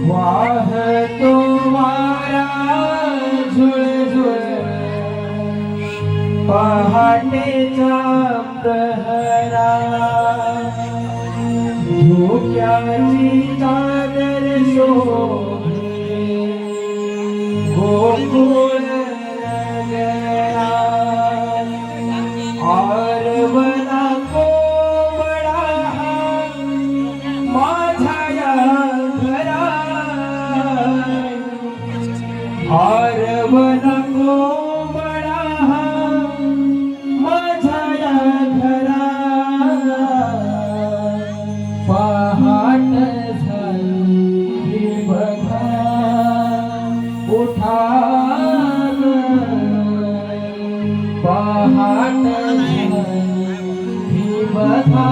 वाहतो वारा झुळझुळ पहाटेचा प्रहरा धोक्याची चादर शोभे गोकुळ नगरा आरवला कोवळा माझ्या घरा आरवला कोवळा माझ्या घरा पहाट झाली बघा उठा पहाट झाली बघा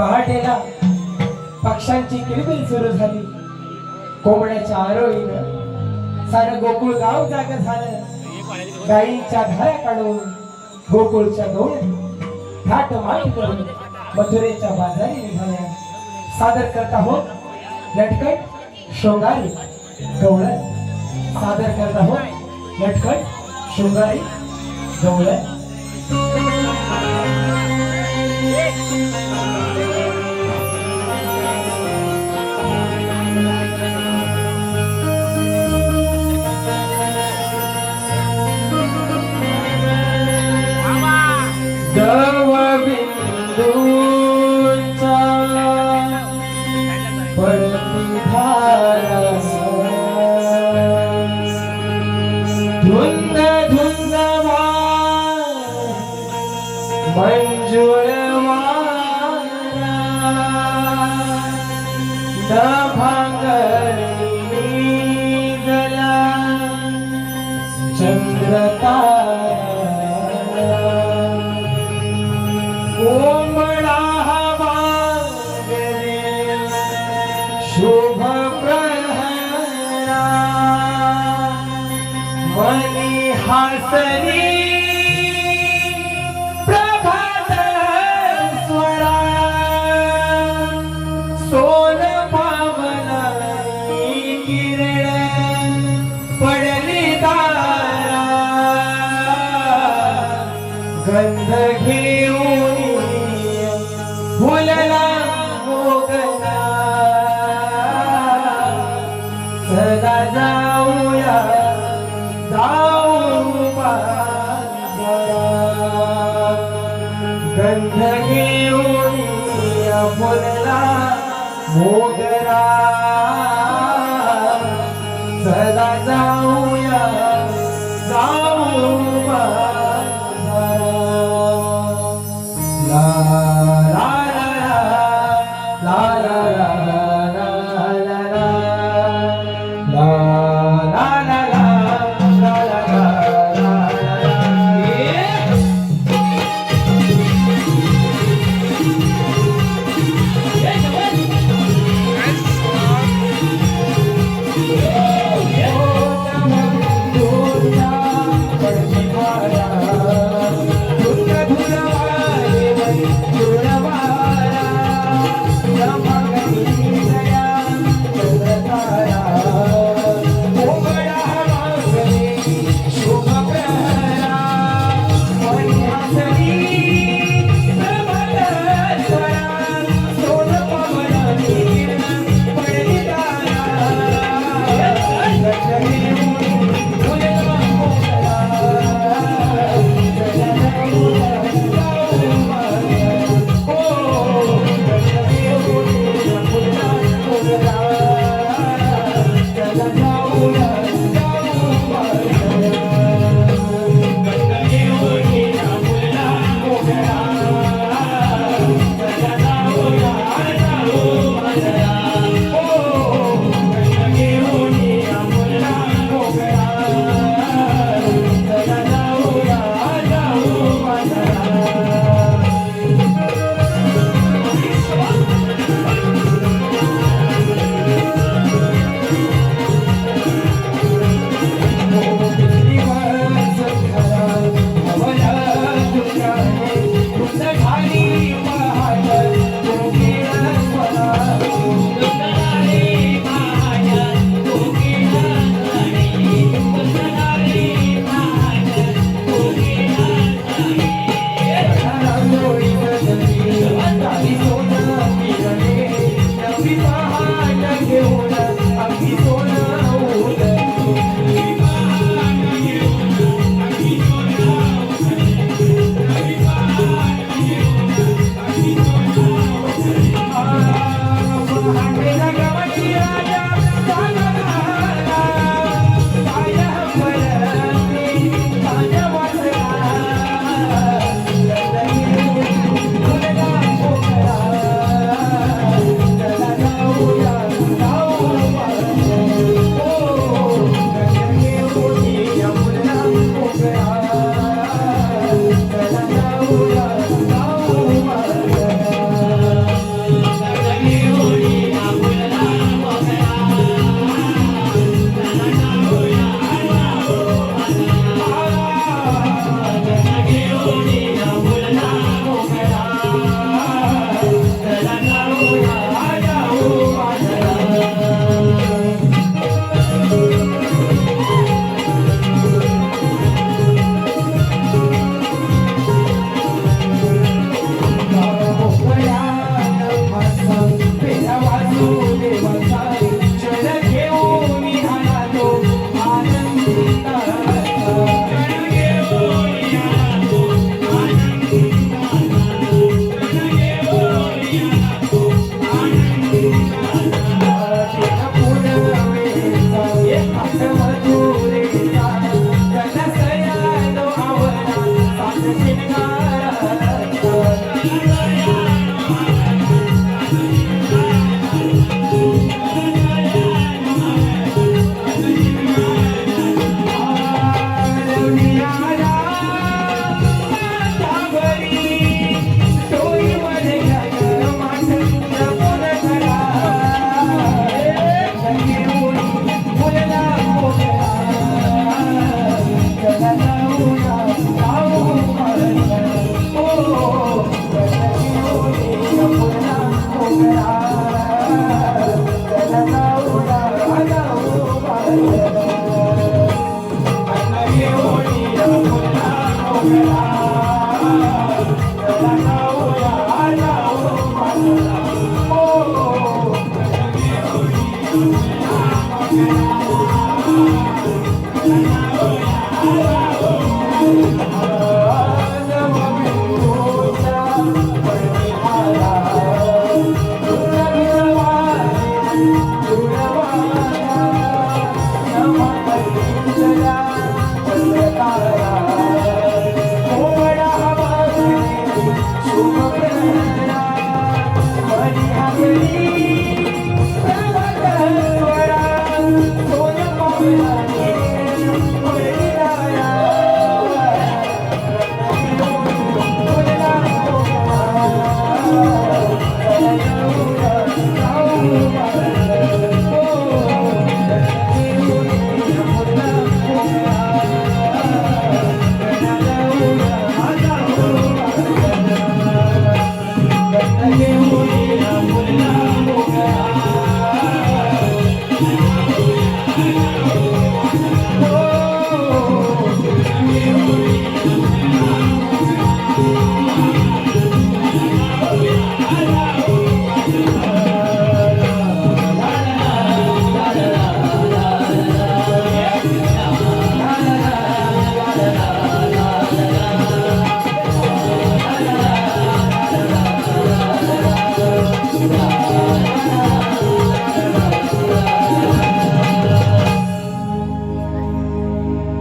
पहाटेला पक्ष्यांची किलबिल सुरू झाली. कोंबड्याच्या आरोळीनं सारं गोकुळ गाव जाग झालं. गाईच्या धारा काढून गोकुळच्या गवळ्या थाट माट करून मथुरेच्या बाजारी निघाल्या. सादर करत आहोत लटकट शृंगारी गवळण. सादर करत आहोत लटकट शृंगारी गवळण. दवबिंदूचा पडती धारा धुंद धुंद मंजूळ वारा भांगली गला चंद्रतारा कोंबडा वागले शुभ प्रहरा मनी हासरी प्रभात स्वरा सोन पावनाई किरण पडली दारा गंध घेऊन फुलला मोगरा सदा जाऊया जाऊ बाजारा. गंध घेऊन फुलला मोगरा सदा जाऊया जाऊ बाजारा. ला ला ला ला ला ला ला ला ला ला ला ला ला ला.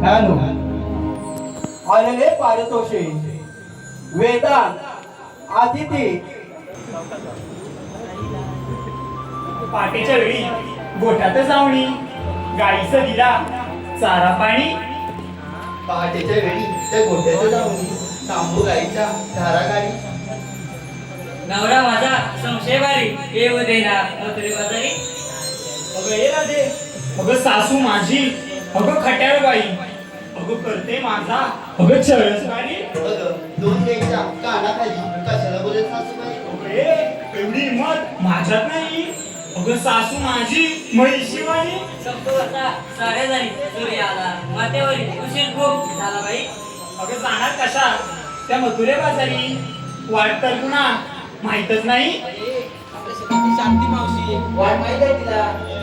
हॅलो आलेले पारितोषे वेदांत आदिती पाटेच्या वेळी गोठ्यात जावणी गाईचं दिला चारा पाणी पहाटेच्या वेळी त्या गोठ्यात जाऊन तांबू गाईच्या धारा काढी नवरा माझा संशय बारी येऊ देना मथुरे बाजारी. अगं ये राधे, अगं सासू माझी, अगं खट्याळ बाई, अगं करते माझा, अगं चरसवारी. अगं दोन गाईच्या कानाखाली कशाला बोलत सासूबाई. अगं ये, एवढी हिंमत माझ्यात नाही. अगं सासू माझी म्हैशीवाणी. संपतो आता साऱ्या जणी सूर्य आला माथ्यावरी उशीर खूप झाला बाई. अगं जाणार कशा त्या मथुरे बाजारी. वाट तर पुन्हा माहीतच नाही. शांती मावशी वाट माहित आहे तिला.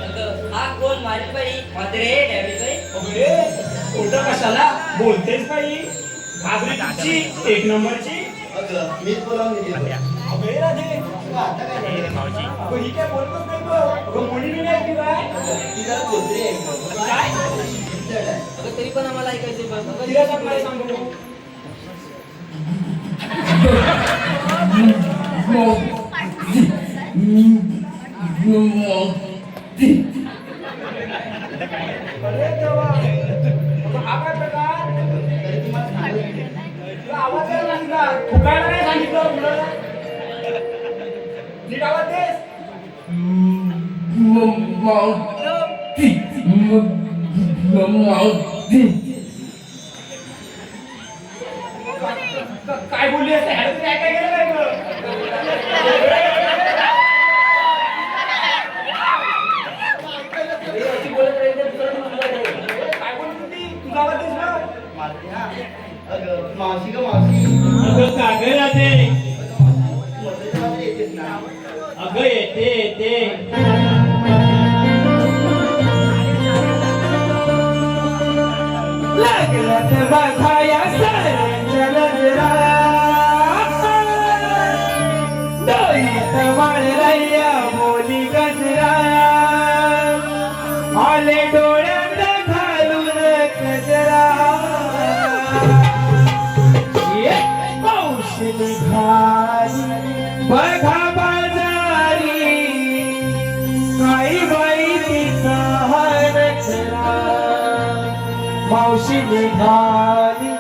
अगं, हा कोण माझी बाई म्हात्रे डॅबी बाई. अगं ये, खोटं कशाला बोलतेस बाई. घाबरी तुझी एक नंबरची. अगं मीच बोलावून दिली होती. अगं ये राधे, अगं आता काय झालं? अगं ही काय बोलतच नाही गं. अगं कोणी नाही ऐकली काय. ती जरा कोथरी आहे गं. काय जड आहे. अगं, तरी पण आम्हाला ऐकायचे बघ. तिला सांग मला सांगू. अरे देवा, अगं हा काय प्रकार. तरी तुम्हाला सांगितलं. तुला आवाज द्यायला सांगितला, फुकायला नाही सांगितलं तुला. नीट आवाज देस. काय बोलली असते ह्याला तरी काय गेलं काय गं? काय बोलली होती? तुझा आवाज देस ना. मारते हा. अगं मावशी गं मावशी. अगं कागद राहते. मोठ्याच्या बाजूला येतेस ना. अगं येते येते. लागलत बघाया साऱ्यांच्या नजरा डोईत वाळल्या बोली गजरा आले डोळ्यात घालून गजरा ये पाऊस निघाली बघा बाजारी काही बाई तिचा हरचरा मावशी निघाली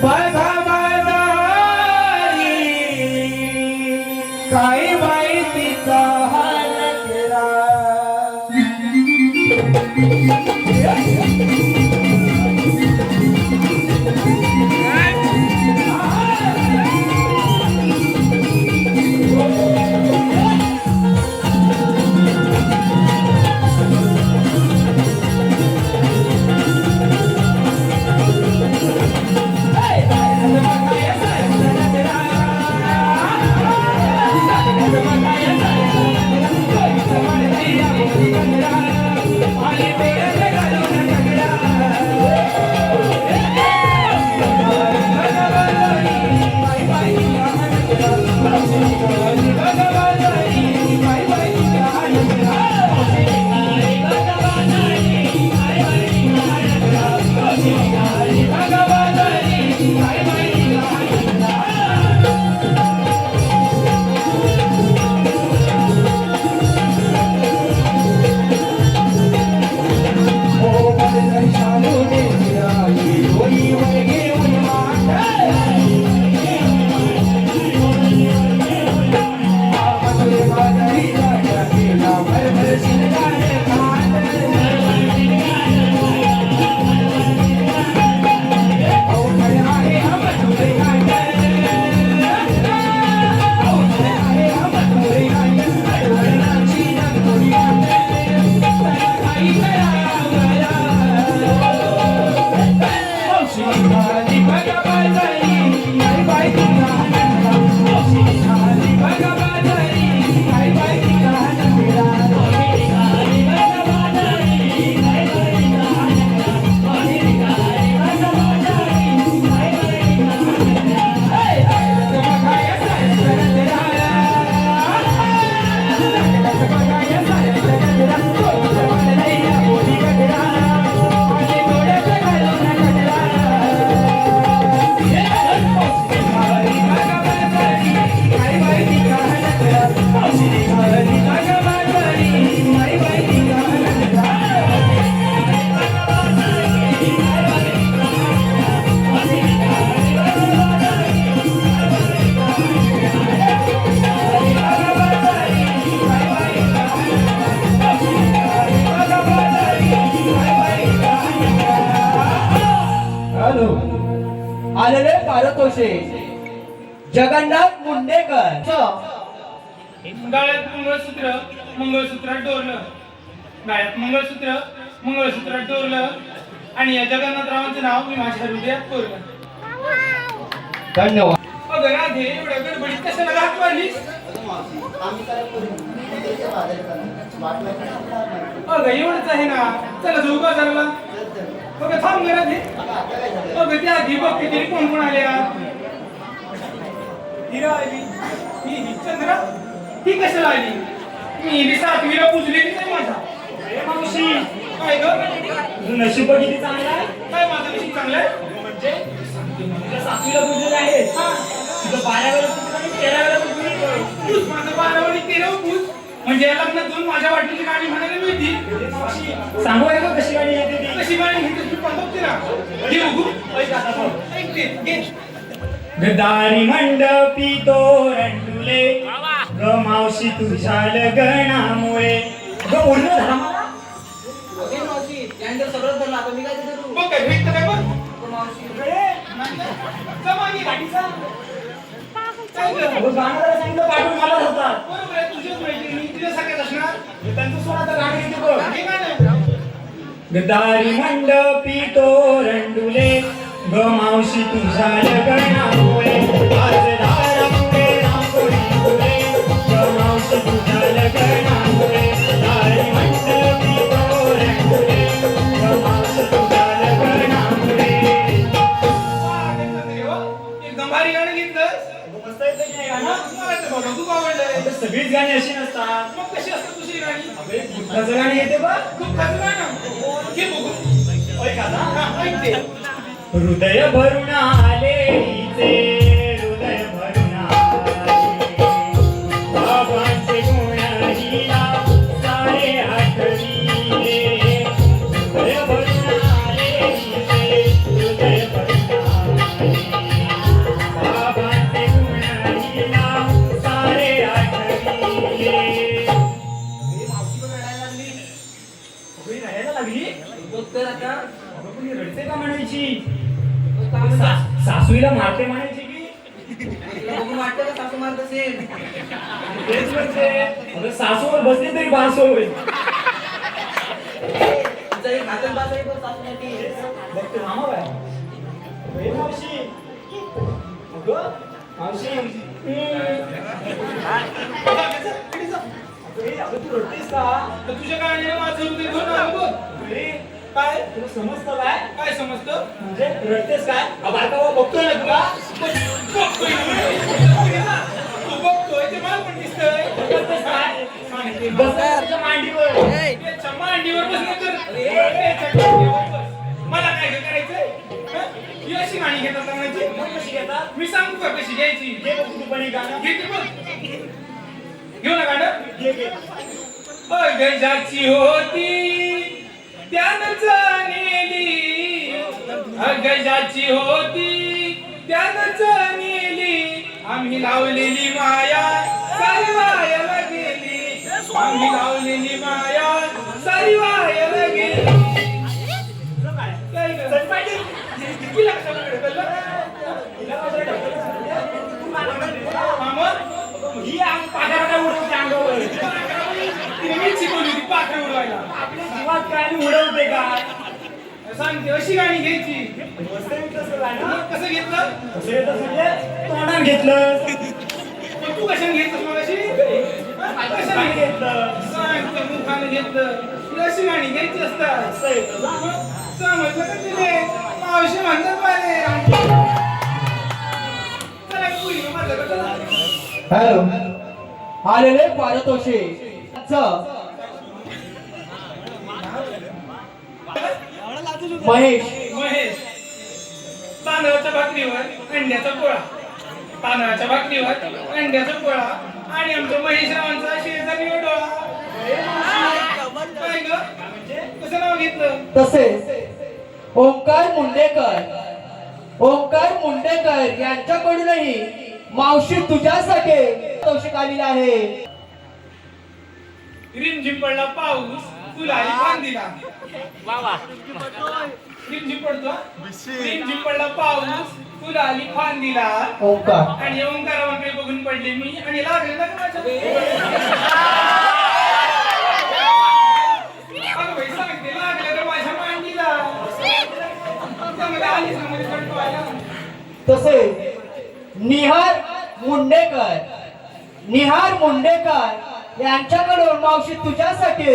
बघा बाजारी काही बाई तिचा हाल केला. Bye. आलेले पारतोषे जगन्नाथ मुंडेकर गळ्यात मंगळसूत्र मंगळसूत्रात डोरलं, गळ्यात मंगळसूत्र मंगळसूत्रात डोरलं, आणि या जगन्नाथरावांचं नाव मी माझ्या हृदयात कोरलं. धन्यवाद. अगं राधे, एवढ्या गडबडीत कशाला घात मारलीस? आम्ही काय करू त्याच्या बाजारात अगं एवढंच आहे ना, चला जाऊ बाजारला. अगं थांब गं राधे. अगं त्या आधी बघ किती कोण कोण आले आज. हिरा आली, ही चंद्रा, ही कशाला आली? मी बी सातवीला पुजलेलीच आहे माझा. मावशी काय ग, तुझं नशीब किती चांगलं आहे. काय माझं नशीब चांगलं आहे म्हणजे? तुझ्या सातवीला पुजलेलं आहे, तुझं 12 वेळा पुजलं आणि 13 वेळा पुजलं. पूज माझं 12 आणि 13 पूज म्हणजे या लग्नात जाऊन माझ्या वाटणीची गाणी म्हणायला मिळती. सांगू आहे का कशी गाणी येते ती? कशी गाणी म्हणते तू पण बघते ना. घे बघू. ऐकते घे. गदारी मंडपी तोरंडुले ग मावशी तुझ्या लग्नामुळे ग बोललो झाला मला. मावशी त्यानंतर सगळं धरलं, आता मी काय ते करू? बघ काय भेटतं काय बघ. मावशी जमानी गाडीचा काय गं? अगं गाणं जरा सांगितलं पाठवून मला होता. बरोबर आहे, तुझ्याच मैत्रिणी तुझ्या सगळ्यात असणार. त्यांचं सोनाचं गाणं येते बघ. हे गाणं गदारी मंडपी तोरंडुले ग मावशी तुझ्या लग्नामुळे आज दारामुळे रांगोळी फुले ग मावशी तुझ्या लग्नामुळे दारी मंडपी तोरंडुले ग मावशी तुझ्या लग्नामुळे. वा, घेतलं ते, हो. एकदम भारी गाणं घेतलंस. मस्त येतं की नाही गाणं? मला तर बघा खूप आवडलंय. आता सगळीच गाणी अशी नसतात. मग कशी असतात दुसरी गाणी? दुःखाचं गाणं येते बघ. दुःखाचं गाणं. घे बघू. ऐक आता. हा, ऐकते. हृदय भरून आले हिचे, हृदय भरून आले बाबांचे गुण हिला सारे आठविले. हृदय भरून आले हिचे, हृदय भरून आले बाबांचे गुण हिला सारे आठविले. मावशी पण रडायला लागली. अगं, ही रडायला लागली. बघ तर आता. अगं, पण ही रडते का म्हणायची? काम सासूला मारते म्हणायची की बघून वाटतं का सासू मारत असेल? तेच म्हणजे अगं सासूवर बसली तरी बास होईल. तिचा एक हातात बाज आहे बघ सासूसाठी. बघते मामा बाय मावशी. अगं मावशी अगं तू रडतेस का? तर तुझ्या गाण्याने माझं हृदय भरून आलं बघ. अरे काय तुला समजतं काय? काय समजतं? म्हणजे रडतेस काय? बारका बघतोय ना तुला. बघतोय ना. तू बघतोय ते मला पण दिसतंय. रडतेस काय? सांगते ना. बस तुझ्या मांडीवर. त्याच्या मांडीवर बसलं तर त्याच्या मांडीवर बस. मला काय गं करायचंय? हं? ही अशी गाणी घेतात लग्नाची. मग कशी घेतात? मी सांगू का कशी घ्यायची? घे बघ तू पण हे गाणं. घेते बघ. घेऊ ना गाणं? घे घे. गजाची होती त्यानंच नेली, गजाची होती त्यानंच नेली, आम्ही लावलेली माया सारी माया आम्ही लावलेली माया सारी वायाला गेली. काय गं? किती लक्षात कळलं? मामा, ही अंग पाण्याला काय उडवते अंगावर? तिने मीच शिकवली होती पाखरं उडवायला. आपल्या जीवात काय आणि उडवते का? सांगते अशी गाणी घ्यायची. मस्त आहे तसं गाणं. कसं घेतलं? कसं येतं म्हणजे तोंडात घेतलं. पण तू कशाने घेतलं मग अशी? कशाने घेतलं? सांगते मुखाने घेतलं. तुला अशी गाणी घ्यायची असतात. असं येतं ना? समजलं का तिने? मावशी म्हणतात पाहिजे. चला पुरी माझं कसं? हॅलो आलेले पारितोषे महेश महेश तांदळाच्या भाकरीवर अंड्याचा पोळा. तांदळाच्या भाकरीवर अंड्याचा पोळा आणि आमच्या महेशरावांचा शेजारी डोळा. काय ग? कसं नाव घेतलं? तसेच ओंकार मुंडेकर यांच्याकडूनही मावशी तुझ्यासाठी तोषिक आलेला आहे. रिमझिम पडला पाऊस तुला आली बांधीला. रिमझिम पडतो. रिमझिम पडला पाऊस तुला आली फांदीला. ओंकार आणि ओंकारावांकडे बघून पडले मी आणि लागले ना माझ्या. अगं बाई सांगते लागले तर माझ्या मांडीला. चांगलं आलीस ना मध्ये पडवायला. तसेच निहार मुंडेकर यांच्याकडून मावशी तुझ्यासाठी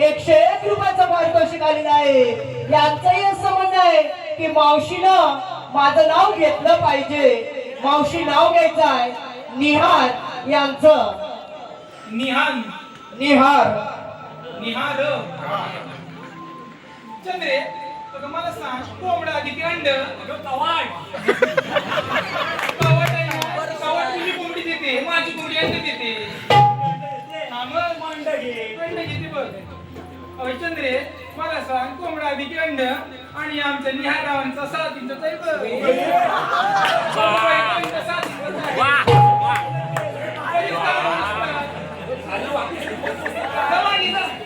101 रुपयाचं पारितोषिक आलेलं आहे. यांचंही असं म्हणणं आहे की मावशीनं माझं नाव घेतलं पाहिजे. मावशी नाव घ्यायचं आहे निहार यांचं. निहार चंद्रे अगं मला सांग कोंबडा किती अंड? कवाट. कवट आहे ना? कवट तुझी कोंबडी देते माझी कोंबडी अंड देते. हा मग मांड घे. अंड किती बघ. अहो चंद्रे मला सांग कोंबडा किती अंड आणि आमच्या निहारावांचा 7 इंच आहे बघ.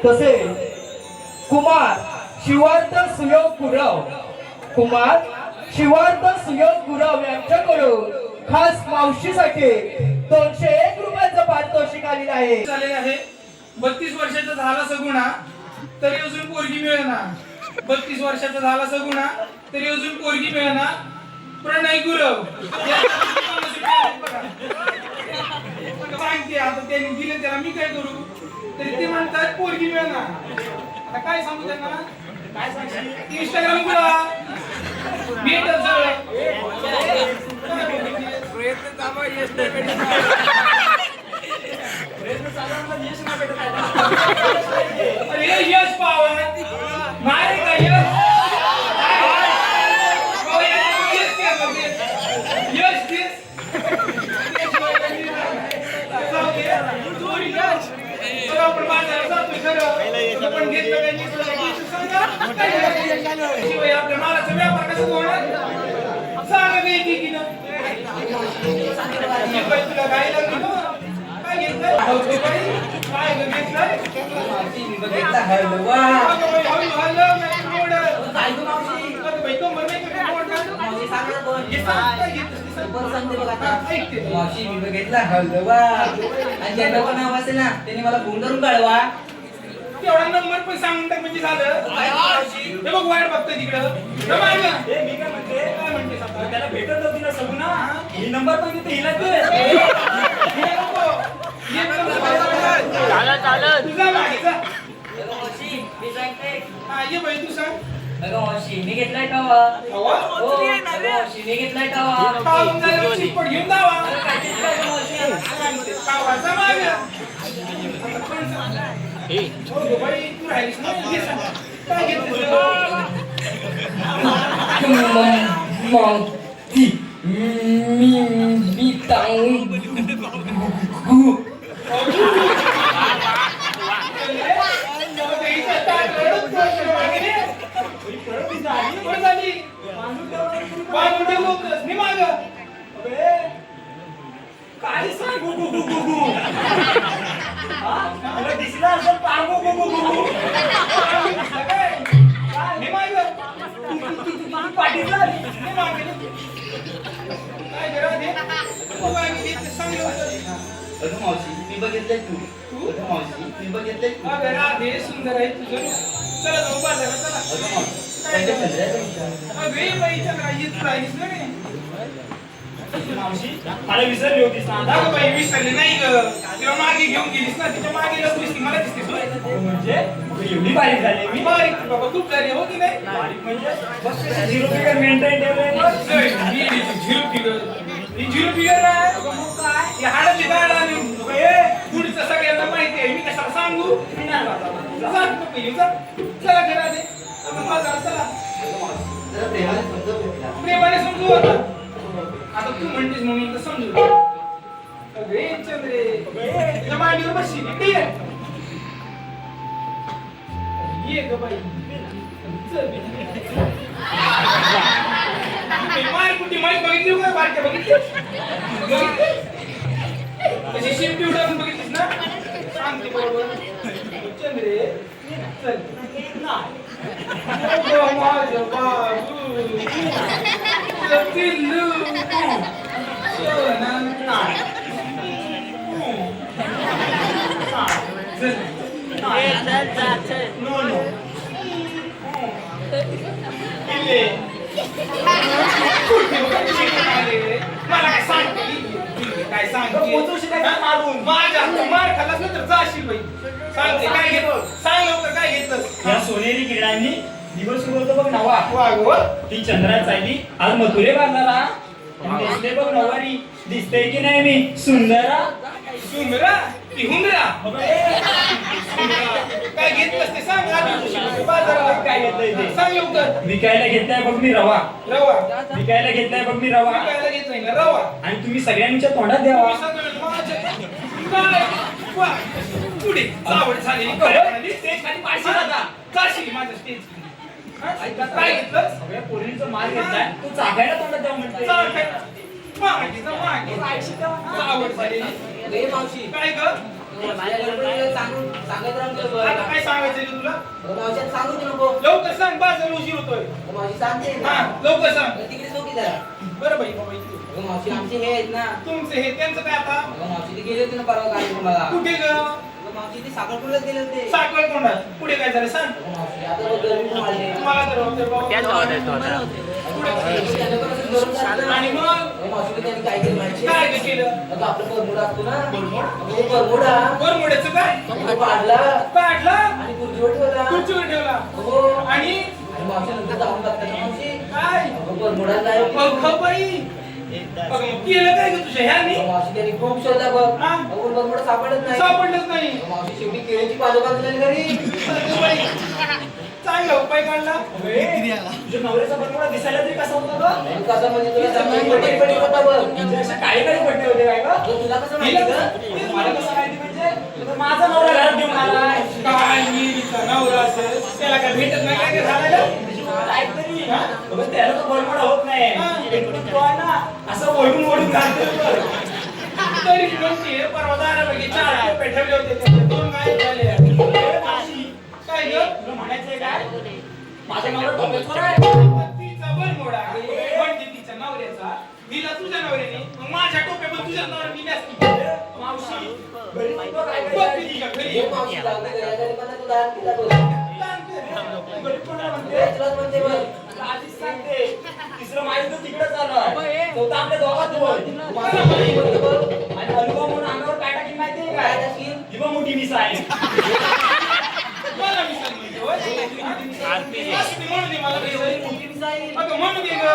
तसे कुमार शिवार्थ सुयोग गुरव यांच्याकडून खास मावशीसाठी 201 रुपयाचं पारितोषिक आलेलं आहे. झालेलं आहे. 32 वर्षाचा झाला सगुणा तरी अजून पोरगी मिळेना. 32 वर्षाचा झाला सगुणा तरी अजून पोरगी मिळेना. प्रणय गुरव सांगते आता त्यांनी दिलं त्याला मी काय करू तरी ते म्हणतात पोरगी मिळेना. आता काय सांगू त्यांना? काय सांगशील? इंस्टाग्राम गुरा भेटत सगळं. प्रयत्न चालू आहे, यश नाही भेटत. प्रयत्न चालू आहे, पण यश नाही भेटत आहे. अरे यश पावा नाही का यश? यश तेच. बघा आपण बाजारात जातोय खरं. आपण घेतलं काही नाही सांगा. शिवाय आपल्या मालाचा व्यापार कसा होणार? सांगा घ्यायची की ना? शिवाय तुला काय लागली ना? काय घेतलंय? काय घेतलंय? मावशी मी बघितला हळदवा आणि ज्यांना नाव असेल ना त्यांनी मला फोन करून कळवा. एवढा नंबर पण सांगून टाक म्हणजे झालं. हे बघ वाईट बघतोय तिकडं. ए, मी काय म्हणते सांगा. त्याला भेटत नव्हती ना सगुणा. ही नंबर पण देते हिला दे. तुझा मागेचा. मावशी मी सांगते. हा ये बाई तू सांग. अगं मावशी मी घेतलाय टावा. हवा? हो अगं मावशी मी घेतलाय टावा. पाहून झाल्यावर चिपट घेऊन जावा. अगं काय घेतलंय गं मावशी? पावाचा माग. हो गं बाई तू राहिलीस ना ये सांग. काय घेतलं? मावशी मी तांगू. काय सांगू? तुला दिसला बघितलंय तू तू? अगं मावशी मी बघितलंय तू अगं राधे सुंदर आहे तुझं चला जाऊ बाजारात चला अगं मावशी पहिलं चंद्र आहे का? अगे बाई चंद्रा येत राहिलीस ना रे मावशी मला विसरली होतीस ना आता अगं बाई विसरली नाही ग तिला मागे घेऊन गेलीस ना तिच्या मागे लग दिसती मला दिसतेस होय म्हणजे एवढी बारीक झाली मी बारीक बाबा खूप झाली हो की नाही बारीक म्हणजे बस झिरो फिगर मेंटेन ठेवलंय बस. झिरो फिगर ही झिरो फिगर नाही हाडाची दाड आणि पुढचं सगळ्यांना माहिती आहे मी कशाला सांगू मी नाही सांगतो पहिली चला घरा दे आपण बाजारात चला जरा प्रेमाने समजव भेटला प्रेमाने समजू आता आता तू म्हणतेस म्हणून तर समजू अगे चंद्रे तुझ्या मांडीवर बसशी ठीक आहे ये ग बाई चल माय कुठे माहीत बघितली काय बारक्या बघितली तशी शिफ्टी उडारून बघितलीस ना सांगते बरोबर चंद्रे चल नाही माझं बाबू पिल्लू सोना नाही नो नो पिल्ले मला काय सांगते काय सांगते मारून माझ्या मार खाल्लास ना तर जाशील बाई सांगते काय घेत सांग लवकर काय घेतलंस या सोनेरी किरणांनी दिवस सुरू होतो बघ नवा वागव ती चंद्रात चालली आज मथुरे बांधणारा दिसते बघ नवारी दिसते की नाही मी सुंदरा सुंदरा ती हुंदरा काय घेतलंस ते सांग आधी बाजारात काय घेतलंय ते सांग लवकर विकायला घेतलाय बघ मी रवा रवा विकायला घेतलाय बघ मी रवा विकायला घेतलाय ना रवा आणि तुम्ही सगळ्यांच्या तोंडात द्यावा पुढे चावड झालेली स्टेज खाली पाडशील आता जाशील माझ्या स्टेज काय घेतलं सगळ्या पोरींचा माल घेतलाय तू चागायला तोंडात द्यावं म्हणते चावड झालेली मावशी काय ग सांगत राहतो आता काय सांगायचं तुला मावशी सांगू तू नको लवकर सांग बाजार उशीर होतोय मावशी सांगते हा ना लवकर सांग तिकडे चौकी जरा बरं बाई बाबा इथे. मावशी आमचे हे आहेत ना तुमचे हे त्यांचं काय आता मावशी ते गेले होते ना परवा काय तुम्हाला कुठे ग मावशी ते साखरपुड्यात गेले होते साखर तोंडात पुढे काय झालं सांग मावशी आता बघ गरमी पण वाढली तुम्हाला तर होते बाबा. आणि मग मावशी त्यांनी काय केलं माहिती काय ग केलं आता आपलं बरमुडा असतो ना बरमोड तो बरमुडा बरमोड्याचं काय तो काढला काढला आणि खुर्चीवर ठेवला खुर्चीवर ठेवला हो आणि आणि मावशी नंतर जाऊन टाकतात ना मावशी काय बरमुडा काय बघ बाई बघ मग केलं काय ग तुझ्या ह्यानी मावशी त्यांनी खूप शोधला बघ हा? बरमुडा सापडत नाही सापडलंच नाही मावशी शेवटी केळीची पानं बांधलेली घरी अगं बाई, चांगला उपाय काढला तुझ्या नवऱ्याचा बरमुडा दिसायला तरी कसा होता ग आणि कसं म्हणजे तुला चांगली पटी होता बघ म्हणजे असे काळे काळे पडले होते काय ग अगं, तुला कसं माहिती ग मला कसं माहिती म्हणजे तर माझा नवरा घरात घेऊन आलाय काय नीलीचा नवरा असेल त्याला काय भेटत नाही काय झालं काहीतरी बघ, त्याला तर बरमुडा होत नाही पण तो आहे ना असं ओढून ओढून घालतो तरी म्हणते परवा दारापैकी 4 टोपे ठेवले होते त्याचे 2 गायब झाले काय ग तुला म्हणायचंय काय माझा नवरा टोपेश्वर आहे तिचा बरमोडा म्हणजे तिच्या नवऱ्याचा दिला तुझ्या नवऱ्याने मग माझ्या टोप्या पण तुझ्या नवऱ्याने दिल्या असतील मावशी घरी तो काय बघ करायची? तिच्या घरी हे मावशी लावली घरी घरी पण तू दार पिला बघ घरी कोणाला म्हणते? तुलाच म्हणते बघ तुला आधीच सांगते तिसरं माहिती तर तिकडे चालू चौथा आपल्या दोघात बोल मावशी म्हणते बघ आणि अनुभव म्हणून अंगावर काय टाकीन माहितीये काय काय टाकीन? ही बघ मोठी मिसा आहे मला मिसळ म्हणजे होय? असू दे, म्हणू दे मला मिसळ. मोठी मिसाई अगं म्हणू दे ग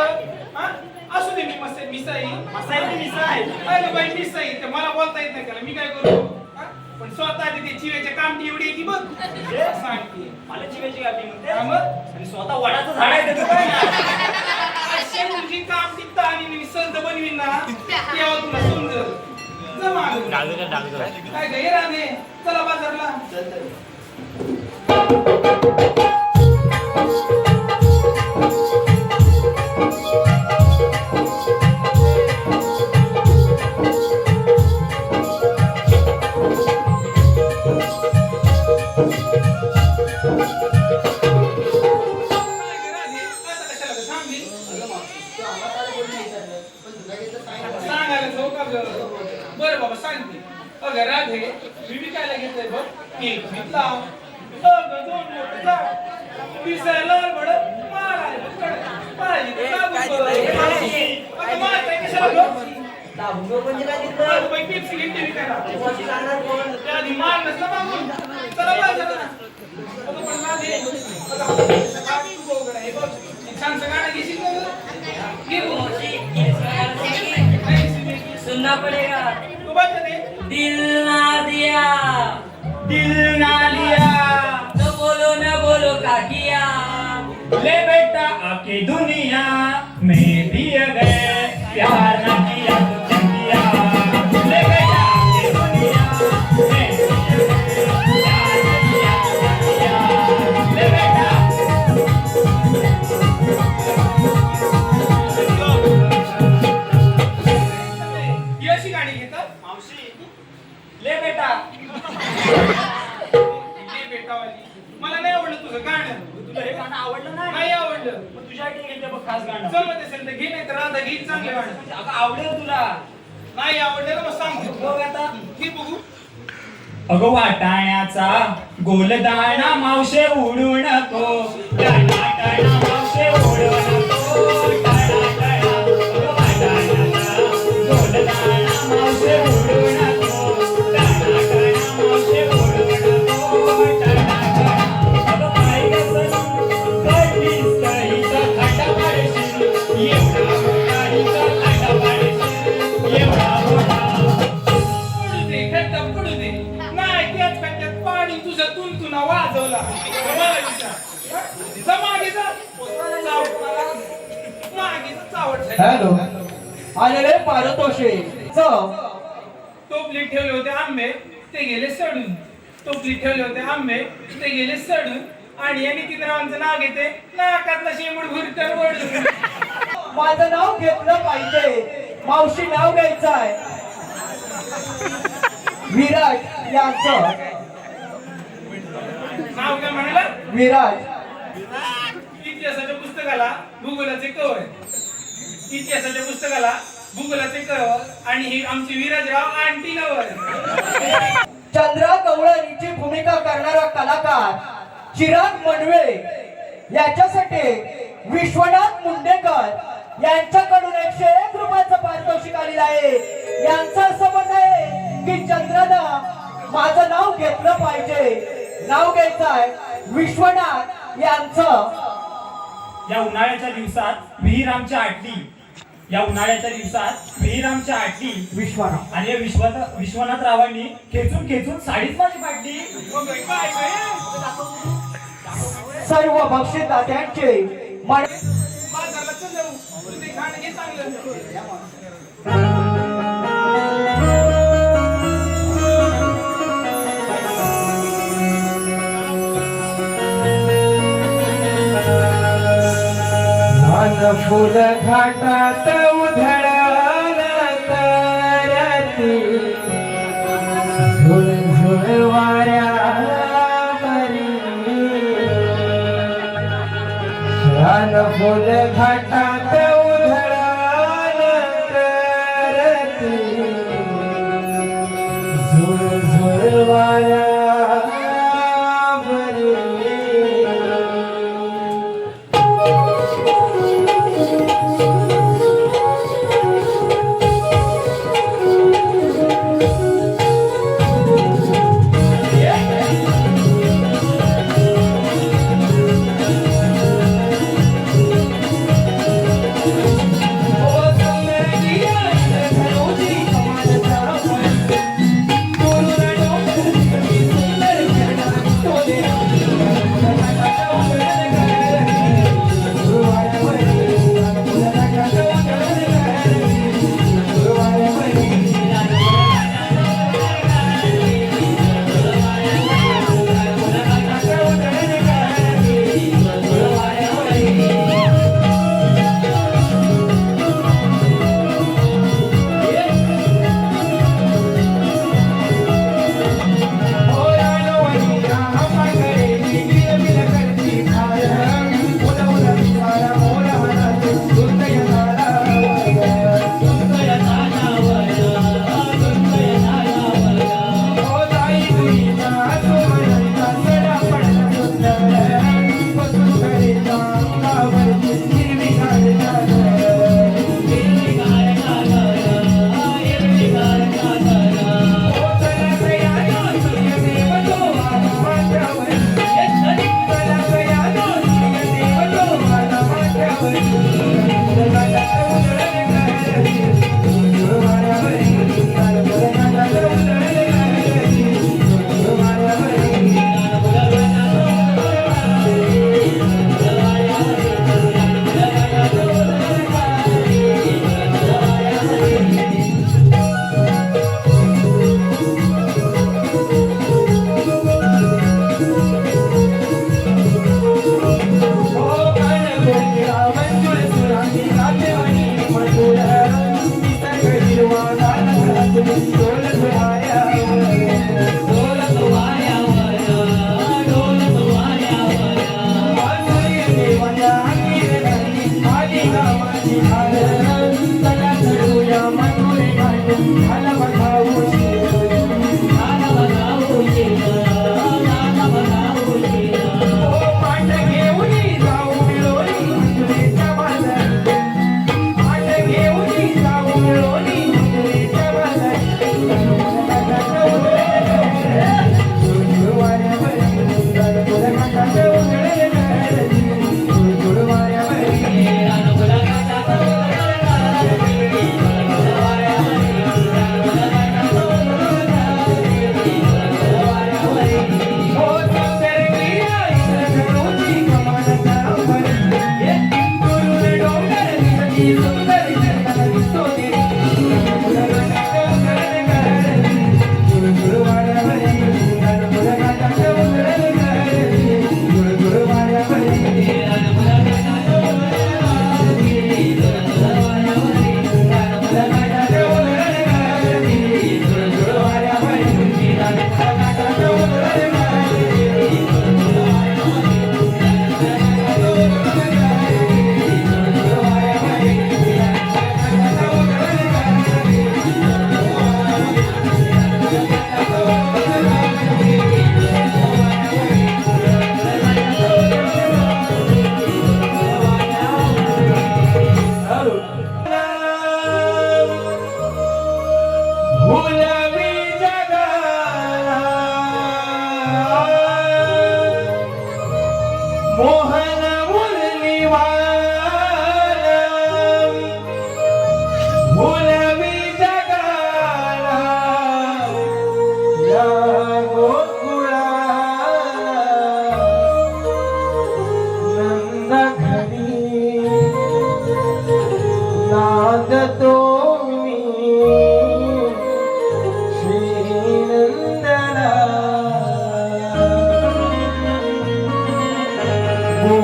हा? असू दे मी मस्त मिसाई मसाई मिसा आहे अरे बाई मिसाई तर मला बोलता येत नाही त्याला मी काय करू हा? पण स्वतः तिथे चिव्याच्या कामटी एवढी येते बघ सांगते मला चिवेची गाठी म्हणते हा मग? आणि स्वतः वडाचं झाड आहे त्याचं काय अशी तुझी काम टिकता आणि मी संत बनवीन ना तेव्हा तुला समजल जमा काय गैर राधे चला बाजारला चल तर. काय गं राधे आता कशाला गं थांबली अगं मावशी, तू आम्हाला काय बोलली विचारलं? पण तुला घेतलं सांगितलं. सांगायला जाऊ का ग बरं बाबा सांगते अगं राधे एक घेतला दोन मोठे झाड दिसायला बडं मारायला कडक पाहिजे तर आता मारताय कशाला गं? बाई पेप्सी घेतली विकायला त्या आधी मारलंच ना मागून चला बाजारात ना. अगं पण माझे छानसं गाणं घेशील का गं? घे गं. सुनना पडेगा तू बघ दे. दिल ना दिया दिल ना लिया न बोलो का किया ले बेटा आके दुनिया में दिए गए प्यार न किया तो क्या किया ले बेटा आके दुनिया में दिए गए प्यार न किया तो क्या किया ले बेटा ही अशी गाणी घेतात मावशी ले बेटा हे बेटावाली मला नाही आवडलं तुझं गाणं तुला हे गाणं आवडलं नाही नाही आवडलं मग तुझ्याकडे घेते बघ खास गाणं जमत असेल तर घे नाही तर राधा घे चांगलं गाणं अगं आवडेल तुला नाही आवडलं मग सांग बघ आता घे बघू अगो वाटाण्याचा गोलदाणा मावशे उडू नको टाणा टाणा मावशे उडू नको टाणा टाणा अगो वाटाण्याचा गोलदाणा मावशे उडू नको टाणा टाणा मावशे उडू नको टाणा टाणा अगो पाय घसरून कधीच तरीचा खाटा पाडशील एवढा मोठा हिचा खाटा पाडशील एवढा मोठा पडू दे खड्डा पडू दे नाही त्याच खड्ड्यात पाणी तुझं तुंतुना वाजवला मला विचार जा मागे जा चावट मला मागे जा चावट झाली. हॅलो आलेले पारतोषे टोपलीत ठेवले होते आंबे ते गेले सडून टोपलीत ठेवले होते आंबे ते गेले सडून आणि या नितीनरावांचं नाव घेते नाकातला शेंबूड भुरतर वळून माझं नाव घेतलं पाहिजे मावशी नाव घ्यायचं आहे विराट यांचं नाव काय म्हणाला विराट इतिहासाच्या पुस्तकाला भूगोलाचे कवर इतिहासाच्या पुस्तकाला भूगोलाचे कवर आणि ही आमची विराजराव आंटी कवर चंद्रा गवळणीची भूमिका करणारा कलाकार चिराग मनवे याच्यासाठी विश्वनाथ मुंडेकर यांच्याकडून 101 रुपयाचं पारितोषिक आलेलं आहे यांचं असं म्हणणं आहे की चंद्रानं माझं नाव घेतलं पाहिजे नाव घ्यायचं आहे विश्वनाथ यांचं या उन्हाळ्याच्या दिवसात विहीर आमच्या आटली या उन्हाळ्याच्या दिवसात विहीर आमच्या आटली विश्वनाथ आणि या विश्वनाथ रावांनी खेचून खेचून साडीच माझी फाटली मग काय काय सर्व बक्षीसदात्यांचे मन बाजारला चल जाऊ तुझे खाणं घे चांगलं फुल घाटात उधळत रती झुळ झुळ वाऱ्यावरी रान फुल घाटात उधळत रती झुळ झुळ वाऱ्यावरी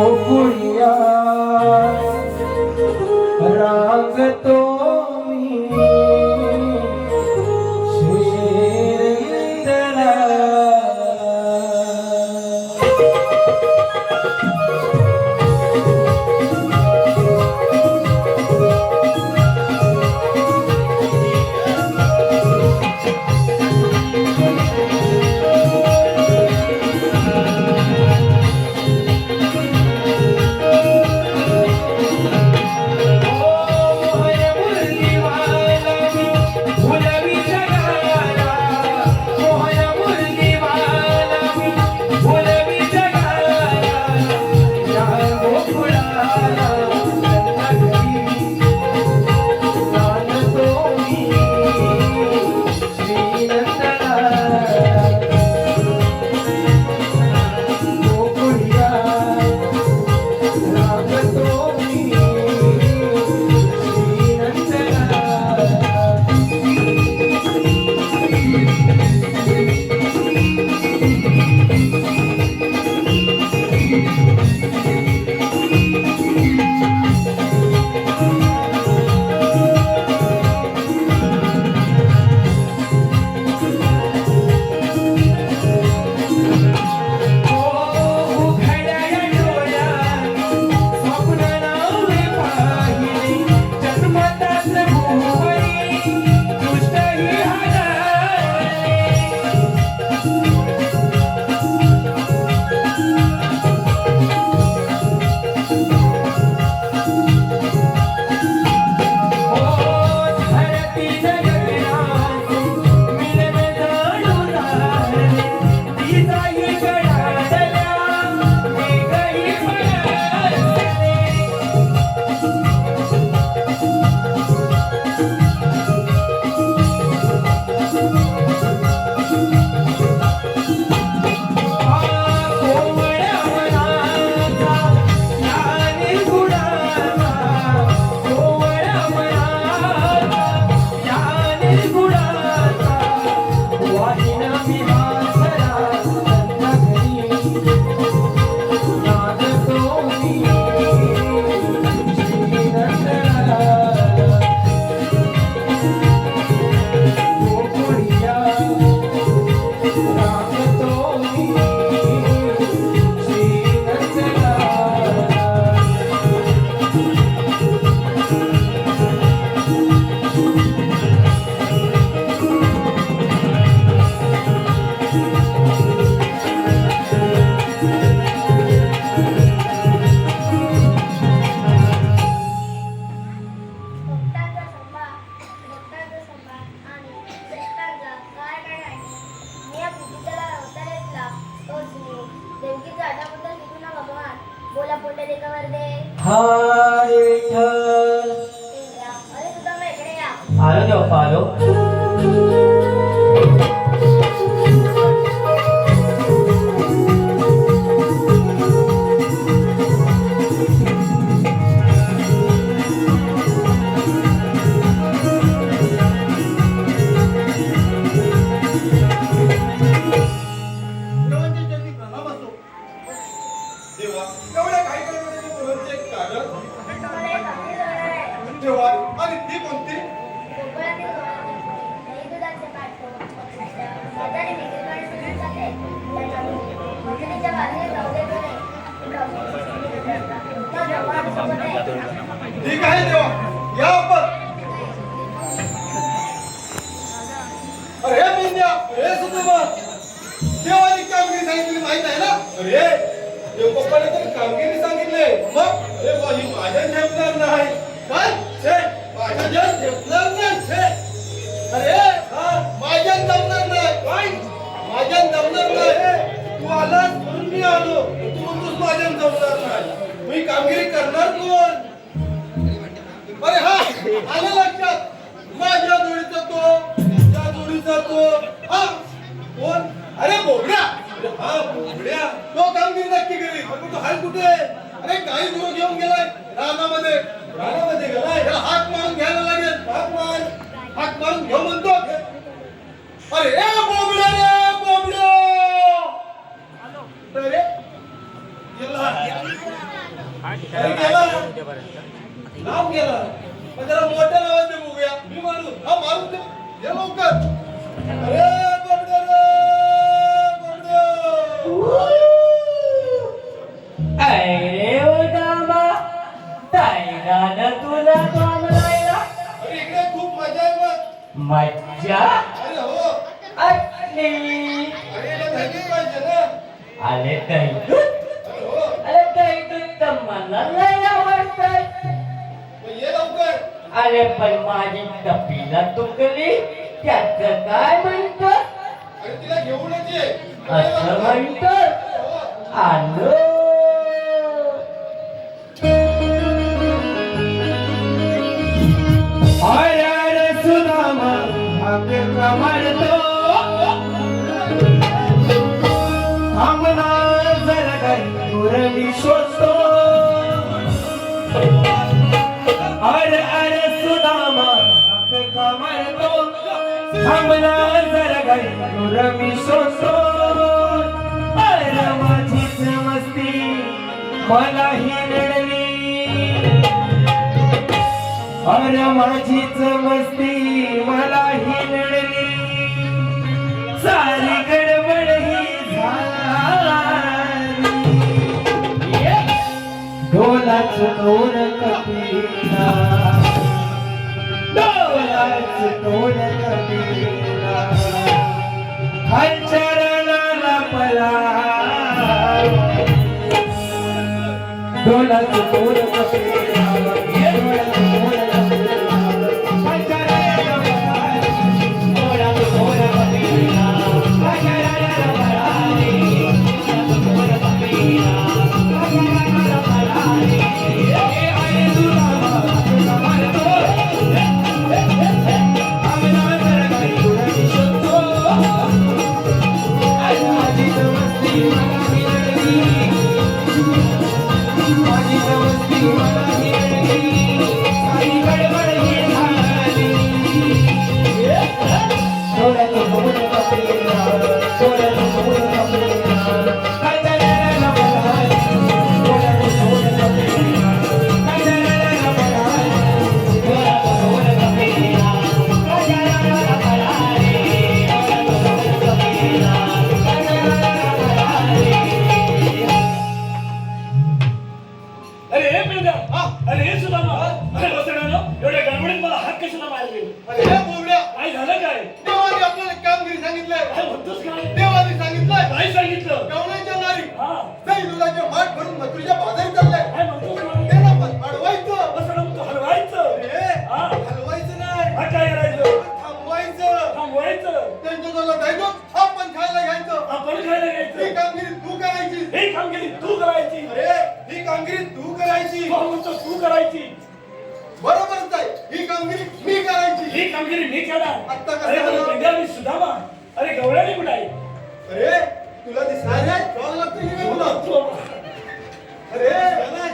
गोकुळिया रांगतो मी श्रीरंगला. हाय विठ्ठल. अरे सुद्धा मग इकडे या. आलो देवा आलो. देवा एवढ्या काही काही बोलायचे कारण तुम्हाला एक अगदी जवळ आहे. देवा आणि ती कोणती कोकणातील गव्हाचे पोहे, दही दुधाचे पाठव, बाजारी विक्री करण्यासाठी जाते. त्यांना मजुरीच्या बाहेर जाऊ देतो नाही. मग गव्हासोबत आहे. ठीक आहे देवा या आपण. अरे मेंढ्या अरे सुद्धा देवानी कामगिरी सांगितली माहित आहे ना. अरे देवबापाने तर कामगिरी सांगितले मग अरे वा ही माझ्या झेपणार नाही. काय छे माझ्या झेपणार नाही छे. अरे माझ्या जमणार नाही. काय माझ्या जमणार नाही. तू आलास म्हणून मी आलो. तू म्हणतोस माझ्या जमणार नाही. मी कामगिरी करणार कोण. अरे हा आलं लक्षात. माझ्या जोडीचा तो त्या जोडीचा तो हा कोण. अरे बोबड्या. हा बोबड्या तो कामगिरी नक्की करेल. पण तो हाल कुठे. अरे काही दूर घेऊन गेलाय रानामध्ये. रानामध्ये गेलाय. त्याला हाक मारून घ्यायला लागेल. हाक मारून घेऊ म्हणतो. अरे बोबड्या रे बोबड्या. अरे गेला नाव गेलं मग जरा मोठ्या नावाने बघूया. मी मारू हा मारून दे. ये लवकर. अरे बापरे रे, बापरे. अरे ओ दामा ताईला तुला काम लायला अरे इकडे खूप मजा आहे बघ. मज्जा अरे हो. असली अरे याला धैर्य पाहिजे ना. आले ताई अरे हो. अरे ताई तू तर मला लय आवडतंय. मग ये लवकर. अरे पण माझी टपीला तुकली त्याचं काय म्हणतो अरे तिला घेऊनच ये. असं म्हणतो हो. आलो अरे सुदामा आके कमरतो हमना जरा काही गुरमी शोधतो अरे सुदामा आके कमरतो हमना जरा काही गुरमी शोधतो अरे माझीच मस्ती मला ही रडली अरे माझीच मस्ती मला ही लढली सारी गडबड ही झाली डोलाच कोण कपिला डोलाच कोण कपिला हलचरणाला पला डोलाच कोण कपिला डोलाच कोण अरे हे बोबड्या. काय झालं काय देवाने आपल्याला कामगिरी सांगितलंय. काय म्हणतोस काय देवाने सांगितलंय. काय सांगितलं गवळ्याच्या नारी हा दही दुधाचे माठ भरून मथुरीच्या बाजारी चाललाय. काय म्हणतोस काय त्याला पण अडवायचं. बस नको हलवायचं अरे हा हलवायचं नाही. हा काय करायचं थांबवायचं. थांबवायचं त्यांच्याजवळ जायचं. आपण खायला घ्यायचं. आपण खायला ही घ्यायचं कामगिरी तू करायची. हे कामगिरी तू करायची अरे ही कामगिरी तू करायची. तू म्हणतो तू करायची बरोबरच आहे. ही कामगिरी मी करायची. ही कामगिरी मी करणार आत्ता कसं अरे झालं? मला पेंड्या मी सुदामा अरे गवळ्याने कुठे आहे अरे तुला दिसणार नाही. तुला लागतं ही नाही मुलं. अरे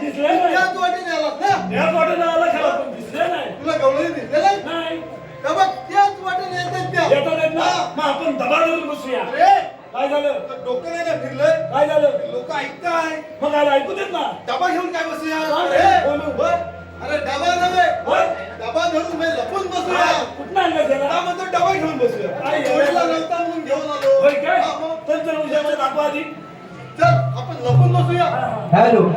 दिसलं नाही. त्याच वाटेने आलात ना. या वाटेला आला खरा पण दिसले नाही तुला गवळणी दिसलेलं नाही का बघ त्याच वाटेने येतात त्या. येतात येत ना हा. मग आपण दबा धरून बसूया अरे काय झालं तुला डोकं नाही ना फिरलंय. काय झालं लोक ऐकताय. मग आला ऐकू देत ना डबा घेऊन काय बसूया. हा, अरे बोलू. बर. अरे डबा नव्हे. होय? डबा धरून मी लपून बसूया. कुठं आणलं त्याला हा म्हणतो डबा घेऊन बसूया. काय चोरीला नव्हता म्हणून घेऊन आलो. होय काय हा, मग. तर उद्याचं दाखवा आधी चल आपण लपून बसूया. हॅलो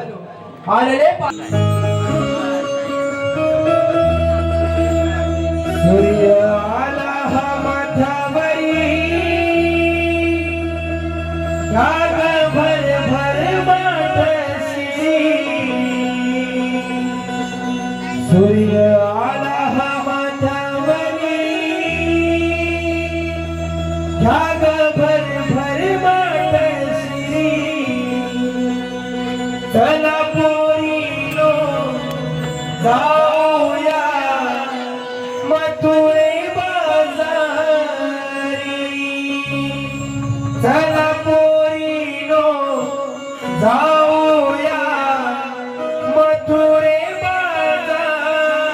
आलेले सूर्य आला हा माथ्यावरी ढग भर भर माठशी सूर्य आला हा माथ्यावरी ढग भर भर माठशी चला पोरीनो जाऊया मथुरे बाजारी चला पोरीनो जाऊया मथुरे बाजारी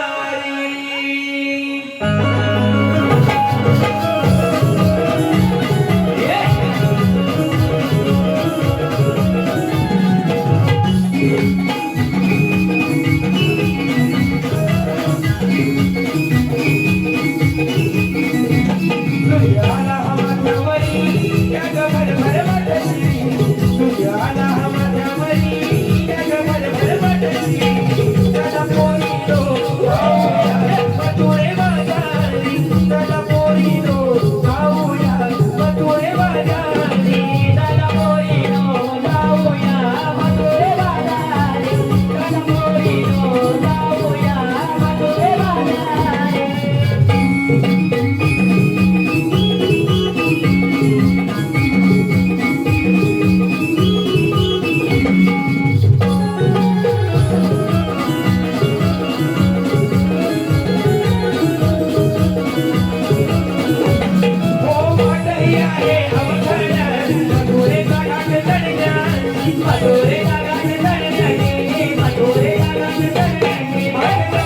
मधुरे रागात चढण्याने मधुरे रागात चढण्याने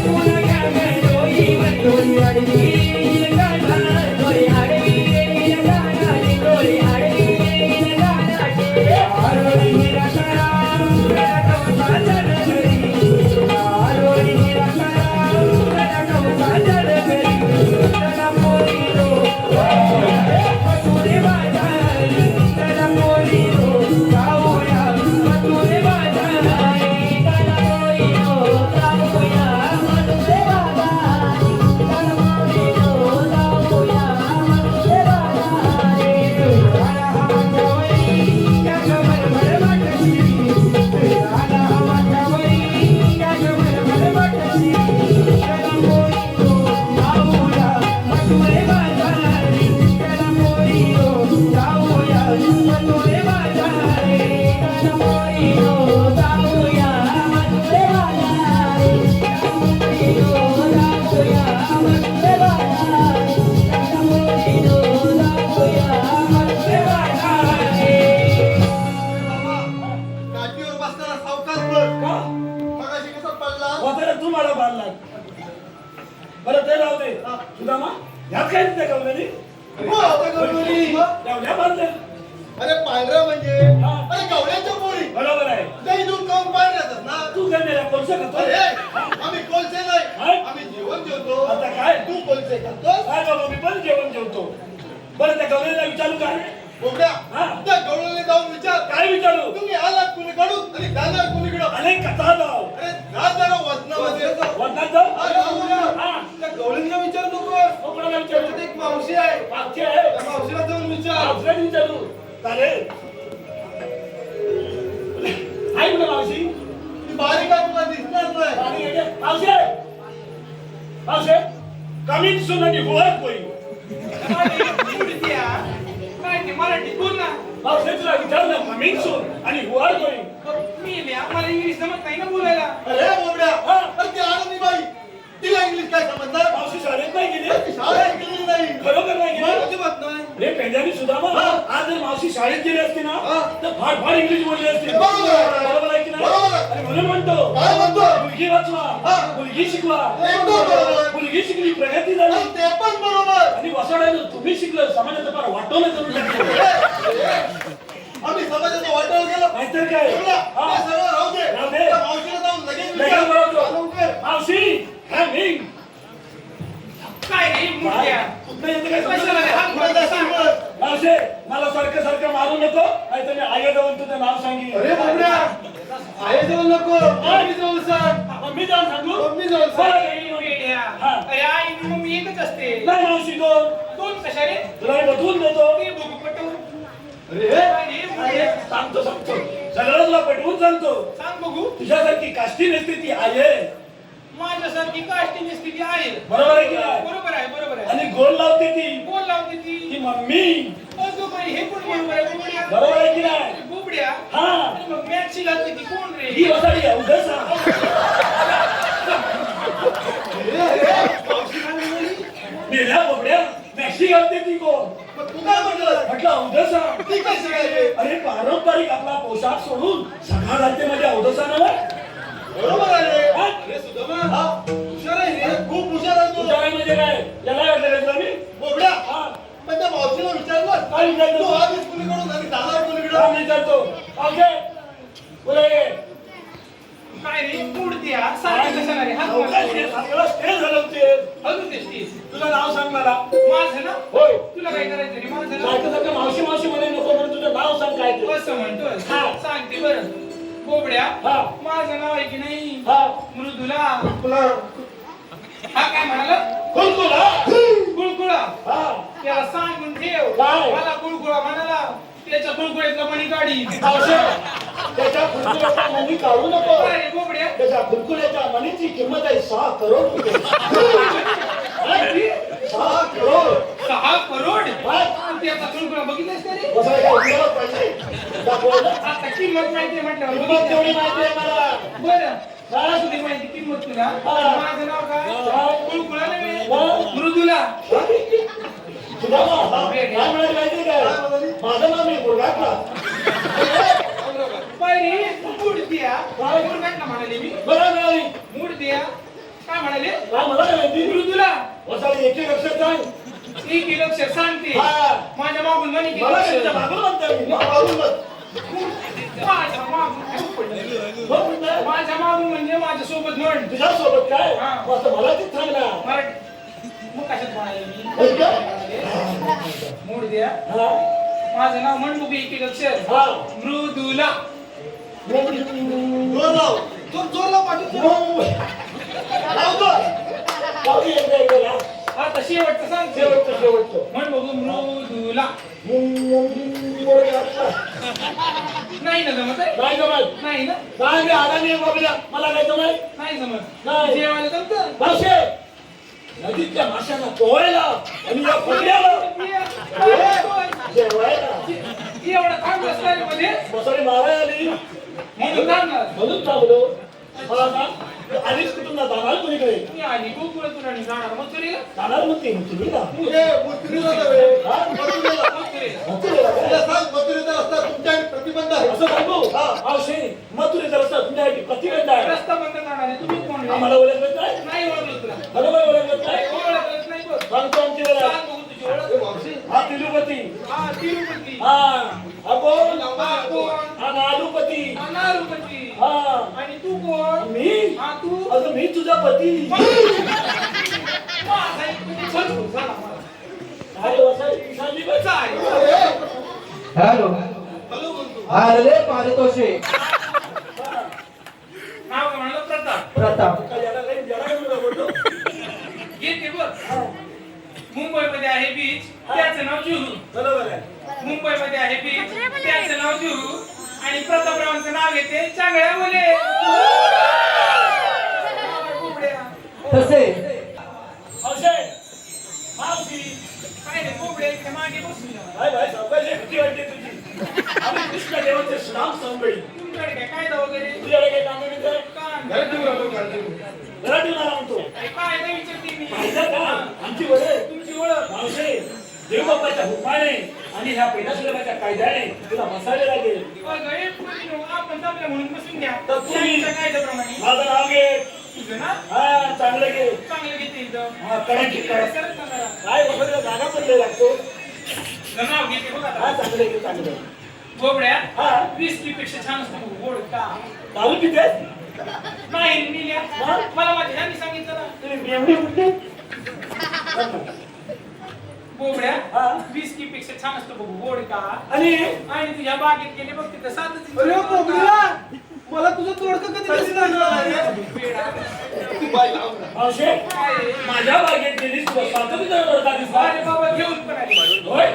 पुन्हा घ्या डोई डोळी आडवी डोळी आडवी डोळी आडवी आरोळी हिरा करा कवसाच्या डगरी आरोळी हिरा करा कवसाच्या डगरी चला पोरीनो मथुरे बाजारी चला पोरीनो जाऊया मथुरे बाजारी चला पोरीनो जाऊया मथुरे बाजारी चला पोरीनो जाऊया मथुरे बाजारी आला हवाच्या वरी त्याच्या भरभर वाटशी आला हवाच्या वरी त्याच्या भरभर वाटशी चला पोरीनो जाऊया मथुरे बाजारी चला पोरीनो जाऊया मथुरे बाजारी चला पोरीनो जाऊया मथुरे बाजारी चला पोरीनो जाऊया मथुरे बाजारी चला पोरीनो जाऊया मथुरे बाजारी काठीवर बसताना सावकाश बघ. मगाशी कसा पडला? वाचायला तू मला बांधला बरं ते राहू दे सुद्धा मा ह्यात काय नाही कवलेली हो, आता गवळणी. एवढ्या बांधले अरे पांढरा म्हणजे हा. अरे गवळ्याच्या पोळी. बरोबर आहे दही दूध खाऊन पांढऱ्यातच ना. तू काय मेला कोळसा खातो अरे आम्ही कोलसे नाही, हा? आम्ही जेवण जेवतो. आता काय तू कोलसे खातोस? काय बाबा मी पण जेवण जेवतो बरं त्या गवलेला विचारू काय बोबड्या, हा. त्या गवळणीला जाऊन विचार. काय विचारू तुम्ही आलात कुणीकडून आणि जाणार कुणीकडं? अनेक कथा जाव अरे जा जरा वजनामध्ये. वदनात जाऊ हा, जाऊ ना. हा त्या गवळणीला विचार नको. कोकणाला विचारू त्याच्यात एक मावशी आहे. मागचे आहे त्या मावशीला जाऊन विचार. मावशीला विचारू चालेल आई म्हणा मावशी ती बारीक आहे, तुला दिसणार नाही. मावशे मावशे कमीत सुन आणि हुवात कोई काय ते मराठी बोल ना मावशे तुला विचारलं कमीत सुन आणि हुवात कोई मी लिहा मला इंग्लिश जमत नाही ना बोलायला अरे बोबड्या, हा. अरे ती आनंदी बाई, तिला इंग्लिश काय समजणार? मावशी शाळेत नाही गेली ती शाळा ऐकलेली नाही. खरोखर नाही गेली अजिबात नाही. रे पेंड्याने सुद्धा हा. आज जर मावशी शाळेत गेली असती ना हा. तर फार फार इंग्लिश बोलली असती बरोबर आहे. बरोबर आहे की नाही बरोबर आहे. आणि म्हणून म्हणतो काय म्हणतो? मुलगी वाचवा हा. मुलगी शिकवा एकदम बरोबर. मुलगी शिकली प्रगती झाली आणि ते पण बरोबर. आणि वसाडायला तुम्ही शिकलं समाजाचं फार वाटवलं करून टाकलं आम्ही समाजाचा वाटावर गेलो. नाहीतर काय बोबड्या, हा. ते सर्व राहू दे. राहू दे. त्या मावशीला जाऊन लगेच लगेच विचार. बोलावतो. लवकर. मावशी हॅमिंग काय रे मुलग्या कुठं येतं काय कशाला रे? हात पुढे जा, सांग. मावशे मला सारखं सारखं मारू नको नाही तर मी आई जाऊन तुझं नाव सांगी अरे बोबड्या, आहे जाऊन नको. आम्ही जाऊन सांग. मी जाऊन सांगू मम्मी जाऊन सांग. हा. अरे आई आणि मम्मी एकच असते नाही मावशी दोन दोन कशा रे तुला मी बदलून देतो ते बघू पटवून अरे काय रे अरे, मुलग्या? सांगतो सांगतो सगळं तुला पटवून सांगतो सांग बघू तुझ्यासारखी काष्टी नसते ती आहे माझ्यासारखी काष्टी स्थिती आहे बरोबर आहे की नाही बरोबर आहे बरोबर आहे आणि गोल लावते ती कोण लावते ती ती मम्मी अगं बाई, हे पण बरोबर आहे बोबड्या. बरोबर आहे की नाही बोबड्या हा आणि मग मॅचची घालते ती कोण रे ही वसाडी आहे उद्या सांग मेल्या बोबड्या मॅक्सी घालते ती कोण मग तू काय म्हटलं? म्हटलं उद्या सांग ती कशी आहे? अरे पारंपरिक आपला पोशाख सोडून सगळा घालते माझ्या अवधसानावर बरोबर आहे. हा? अरे सुदामा, हा, हुशार आहे रे. खूप हुशार आहे तू. तुझ्या म्हणजे काय याला वाटलं मी बोबड्या, हा पण त्या मावशीला विचारलं. काय विचारलं? तू आधीच कुणीकडून आणि जाणार कुणीकडं? काम विचारतो पावशे पुढे ये. काय रे मूर्ती हा सारखी कशाला रे हात अवकाश मारतो. स्टेज हलवते अजून ते स्टेज. तुझं नाव सांग मला माझं ना होय तुला काय करायचं रे माझं सारखं ना सारखं मावशी मावशी म्हणे नको म्हणून तुझं नाव सांग काय ते असं म्हणतोय हा. सांगते बरं बोबड्या हा. माझं नाव आहे की नाही हा मृदुला तुला हा काय म्हणाला कुलकुला गुळगुळा हा त्याला सांगून ठेव काय? मला गुळगुळा म्हणाला त्याच्या गुळगुळ्यातला मणी काढी पावशे त्याच्या खुलकुल्याच्या मनी काढू नको काय रे बोबड्या त्याच्या खुलकुल्याच्या मनीची किंमत आहे 6 करोड रुपये 6 करोड 6 करोड काय? त्याचा गुळगुळा बघितलास का रे बसायला उद्याला पाहिजे दाखवायला आता किंमत माहिती म्हटलं किंमत तेवढी माहिती आहे मला बरं मला सुद्धा माहिती किंमत तुला हा. माझं नाव काय काय? गुळगुळा नव्हे हा. मृदुला तुझा काय म्हणायला माहिती काय माझं नाव मी मुरगाटला पाय मूड भेटला म्हणाले मी बरं मिळाली. मूड द्या काय म्हणाले काय मला काय माहिती? मृदुला वसाडी एक लक्षात सांग. एक लक्ष सांगते हा. माझ्या मागून म्हणे की मला लक्ष. त्यांच्या मागून म्हणते मी. मागून बघ. माझ्या मागून काय पडलं? बघ म्हणते. माझ्या मागून म्हणजे माझ्या सोबत म्हण तुझ्यासोबत काय हा. मग आता मला तीच सांग ना. मराठी मग कशात म्हणाले मी होय का? मूड द्या हा. माझं नाव म्हण बघू एक अक्षर हा. मृदुला जोर लाव. जोर लाव पाठवतो. लावतो. लावतो एकदा लाव. आता शेवटचं सांग शेवटचं. म्हण बघू मृदुला नाही ना जमत आहे? नाही जमत. नाही ना नाही मी अडाणी आहे बाबूला. मला काय जमत नाही जमत नाही. जेवायला जमतं मावशे नदीतल्या माशांना पोहायला आणि या फुगड्याला जेवायला एवढा थांब बसला रे मध्ये मसाली मारायला आली म्हणून थांबणार म्हणून थांबलो. मला सांग आधीच कुठून ना जाणार कोणीकडे मी आली गोकुळ तुला जाणार मग तुला जाणार मग ते तुम्ही ना प्रतिबंध आहे. असं सांगू मावशे मथुरेचा रस्ता तुमच्यासाठी प्रतिबंध आहे. रस्ता बंद करणार आहे तुम्ही कोण रे? आम्हाला ओळखत नाही नाही ओळखलं तुला बरोबर ओळखत नाही नाही ओळखलंच नाही बघ सांगतो आमची वेळा सांग बघू तुझी ओळख हा तिरुपती हा तिरुपती हा आपण हा कोण हा नालुपती हा नारुपती हा आणि तू कोण मी हा तू अगं मी तुझा पती माझा एक म्हणजे भरपूर झाला मला काय वसाई सांगली बस चालेल. हॅलो अरे पारितोषिक नाव काय म्हणलं प्रताप प्रताप याला काही जरा कमी बोलतो येते बघ मुंबईमध्ये आहे बीच त्याचं नाव जुहू बरोबर आहे मुंबईमध्ये आहे बीच त्याचं नाव जुहू आणि प्रतापरावांचं नाव येते चांगल्या मुले तसे मावशे मावशी काय रे कोबडे इथे मागे बसून जा. काय भाई सावकाश किती वाटते तुझी आम्ही कृष्ण देवाचे श्राम सांभाळी तुमच्याकडे काय कायदा वगैरे तुझ्याकडे काही काम नाही काय काम घरात येऊन आला म्हणतो काय नाही विचारते मी पाहिलं का आमची वडे तुमची ओळख मावशे देवबापाच्या हुकमाने आणि ह्या पेटासुलाच्या कायद्याने तुला मसाले लागेल आपण जमल्या म्हणून बसून घ्या तर तुम्ही- त्यांच्या कायद्याप्रमाणे माझं नाव घे तुझं ना हा चांगलं घे चांगलं घेते इथं हा कडक घे कडक सरक ना जरा. काय वगैरे जागा पण लागतो तुझं नाव घेते बघ आता हा चांगलं घे चांगलं बोबड्या हा 20 पेक्षा छान असतो गोड का दारू पिते नाही मिल्या मला माझ्या ह्यांनी सांगितलं ना तुम्ही एवढी कुठे बोबड्या हा 20 पेक्षा छान असतो बघ गोड का आणि आणि तुझ्या बागेत गेले बघ तिथं सातच अरे बोबड्या, मला तुझं तोडकं कधी दिसलं मावशे काय रे? माझ्या बागेत गेलीस तुला स्वातंत्र्य दिसला अरे बाबा घेऊन पण आली होय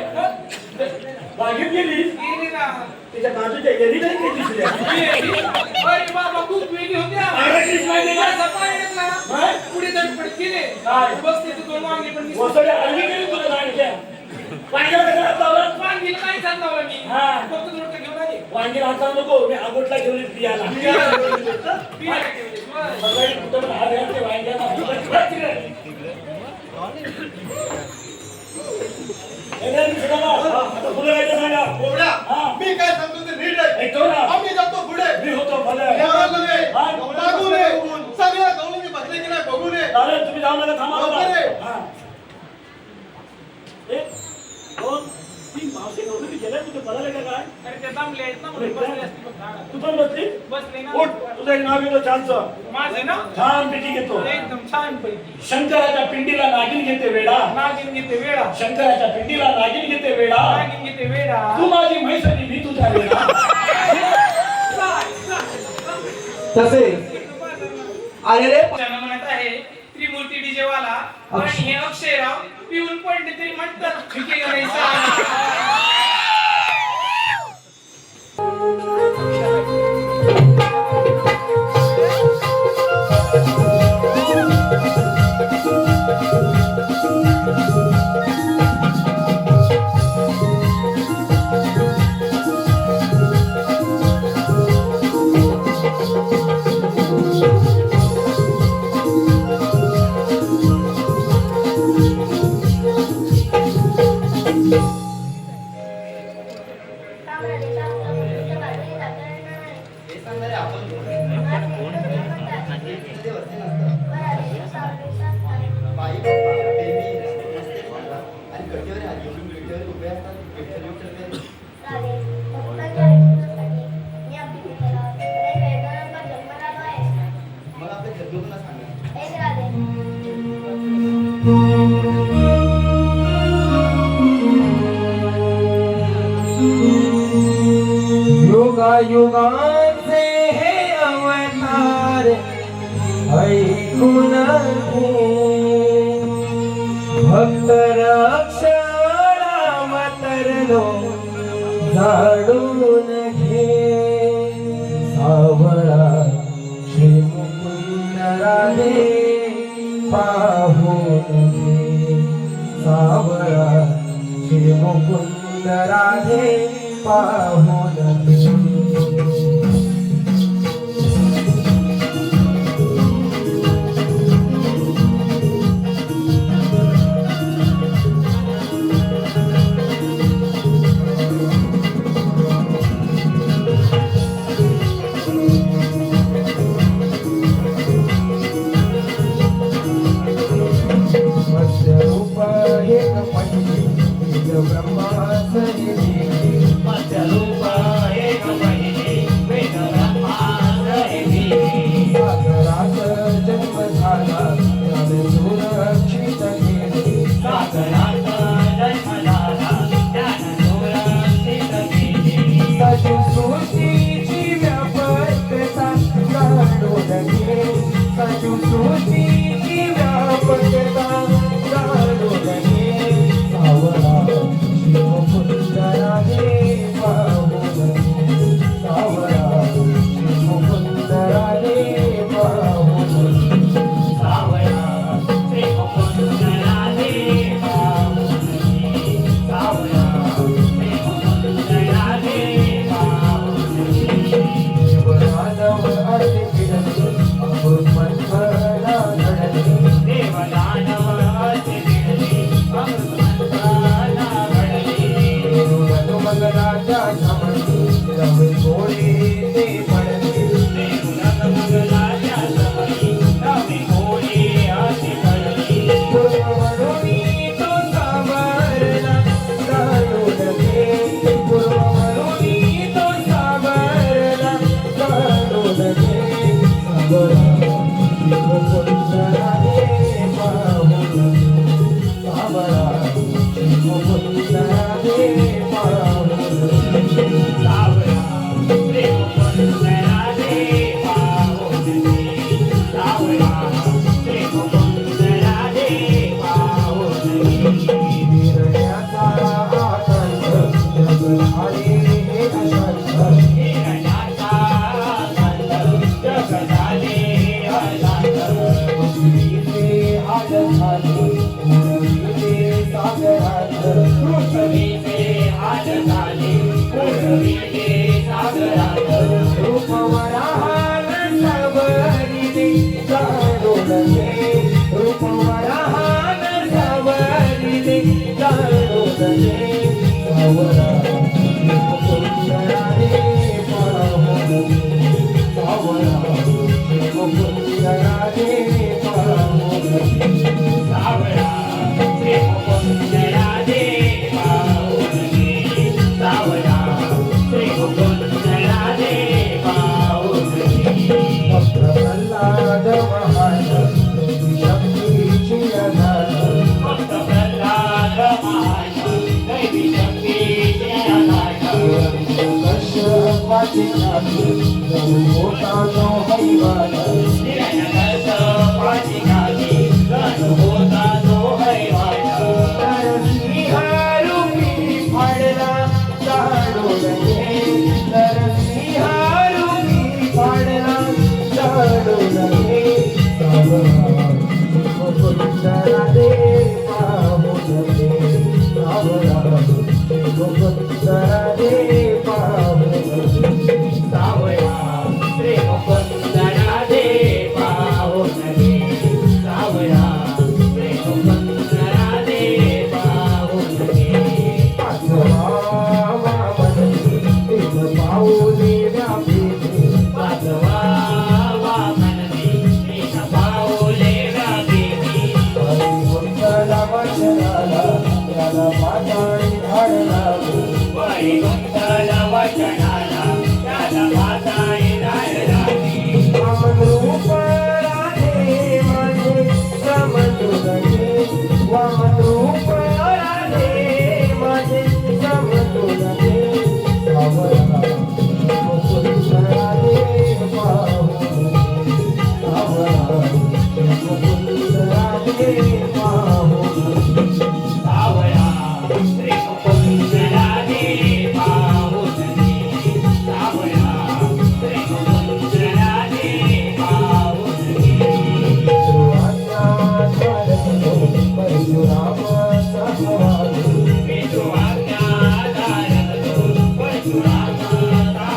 बागेत गेलीस गेली ना तिच्या बाजूच्या गेली नाही गेली तुझ्या गेली. अरे बाबा खूप वेगळी होत्या अरे कृष्ण गेली. माझा पाय अडकला. काय? पुढे धडपड केले काय? बस तिथे दोन वांगे पण दिसले. वसडे हलवी गेली तुला दांडक्या वांग्याला घरात लावला वांगीला नाही चालला मी हा. फक्त रोटं घेऊन आले वांगीला हात लावू नको मी आगोटला घेऊन येईल पियाला पियाला ठेवले. बस. सगळी कुठं हात घालते वांग्याला आता पुढे जायचं सांगा बोबड्या, हा. मी काय सांगतो ते नीट आहे. ऐकतो ना आम्ही जातो पुढे. मी होतो भले मागू नये. हा. मागू नये. सगळ्या गवळणी बसले की नाही बघू नये. चालेल तुम्ही जाऊ नका थांबा लवकर ये. हा. एक, दोन, तीन मावशी नव्हतं मी गेल्या तुझं बघायला का काय अरे ते दमले आहेत ना म्हणून बसले असतील बघ झाडात. तू पण बसली बसले ना उठ तुझं एक नाव घेतो छानचं माझं ना छान पिटी घेतो एकदम छान पैकी शंकराच्या पिंडीला नागिन घेते वेडा नागिन घेते वेळा शंकराच्या पिंडीला नागिन घेते वेडा नागिन घेते वेळा तू माझी म्हैस आणि मी तुझा वेडा तसे अरे रे त्यांना म्हणत आहे त्रिमूर्ती डीजे वाला आणि हे अक्षयराव पिऊन पडले तरी म्हणतात ठिके ते सांगणारे आपण कोण? ते वरती नसतं. बाई बाप्पा, ते मी नसते मला. आणि कटेवर आली कटेवर उभे असतात विठ्ठल विठ्ठल करत. मग आपल्या जगूला सांगा. युगायुगांचे हे अवतार ऐकून घे भक्त रक्षणाम तरलो जाणून घे सावळा श्री मुकुंद राधे पाहून घे सावळा श्री मुकुंद राधे पाहून घे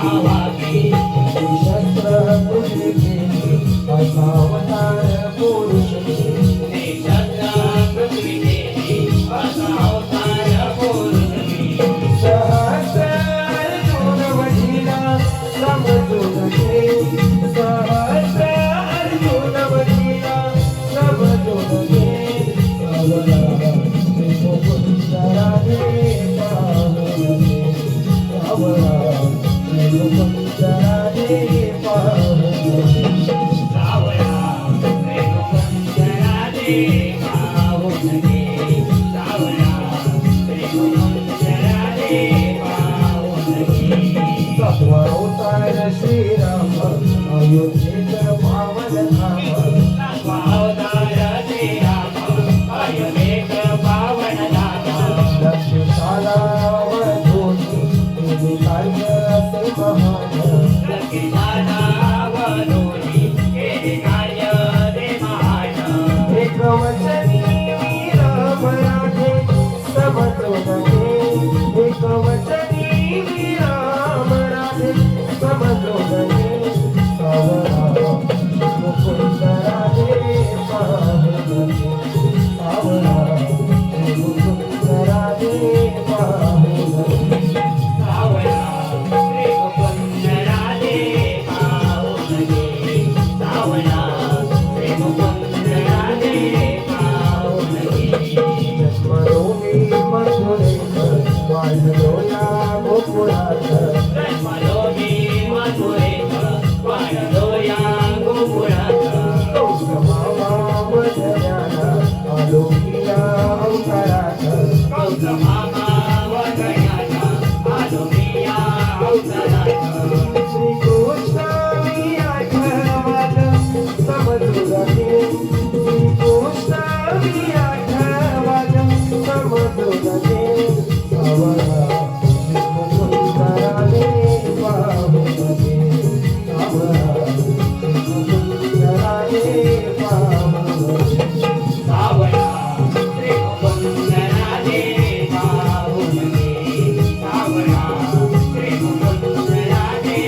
पावावे शस्त्र तुझे केले असा अवतार पुरुष सहस्र अर्जुन वडिला समजून घे सहस्र अर्जुन वडिला समजून घे सावरा मुकुंद राधे पाहुन घे सावरा मुकुंद राधे पाहुन घे सावरा मुकुंद राधे पाहुन घे सावरा मुकुंद राधे पाहुन घे सत्वा अवतार श्रीराम अयोध्येत पावन धाम सत्वा अवतार श्रीराम अयोध्येत पावन धाम लक्ष्मीशाला वधूनी तुझे कार्य असे महान लक्ष्मीशाला वधूनी तुझे कार्य असे महान एक वचनी वीर मराठे समजून घे एक वचनी वीर मराठे समजून घे सावरा मुकुंद राधे पाहुन घे सावरा मुकुंद राधे पाहुन घे सावरा मुकुंद राधे पाहुन घे सावरा मुकुंद राधे पाहुन घे जन्मरोगी मथुरेकर वाढलो या गोकुळात जन्मरोगी मथुरेकर वाढलो या गोकुळात कौसमामा वदन्याला आलोकिया अवतारात कौसमामा वदन्याला आलोकिया अवतारात श्रीकृष्ण मी आठवात समजून घे श्रीकृष्ण मी आठवात समजून घे सावरा मुकुंद राधे पाहुन घे सावरा मुकुंद राधे पाहुन घे सावरा मुकुंद राधे पाहुन घे सावरा मुकुंद राधे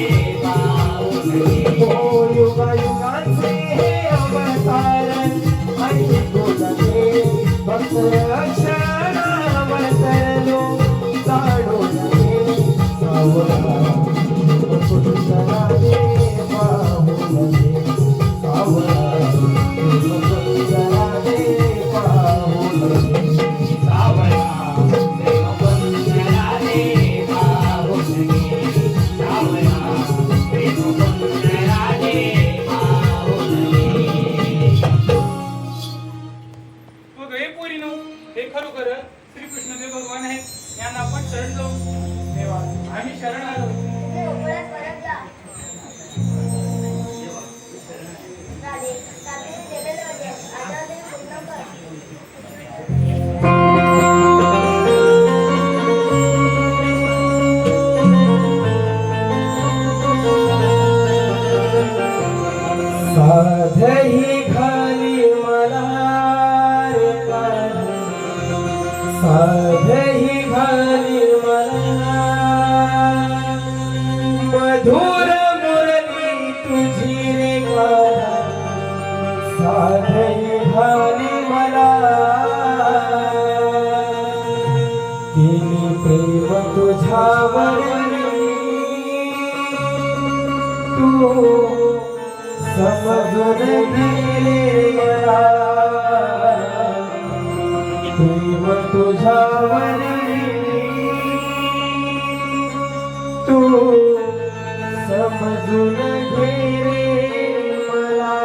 पाहुन घे ओ युगायुगांचे हे अवतार ऐकून घे भक्त अक्षरावर तरलो जाणून घे सावरा मुकुंद राधे पाहुन घे सावरा मुकुंद राधे पाहुन घे सावरा मुकुंद राधे पाहुन घे सावरा मुकुंद राधे पाहुन घे मग हे पोरीनो हे खरोखर श्रीकृष्ण जे भगवान आहेत यांना आपण शरण जाऊ देवा आम्ही शरण आलो तुम्ही गोकुळात परत जा राधे रात्रीने दिलेले वचन आता ते पूर्ण कर साधही घाली मला रे कान्हा, साधही घाली मला मधुर मुरली तुझी रे कान्हा, साधही घाली मला तिने प्रेम तुझ्यावरली तू समजून गेले मला प्रेम तुझ्यावरली तू समजून गेले मला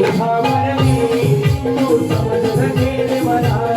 तुझ्यावरली तू समजून गेले मला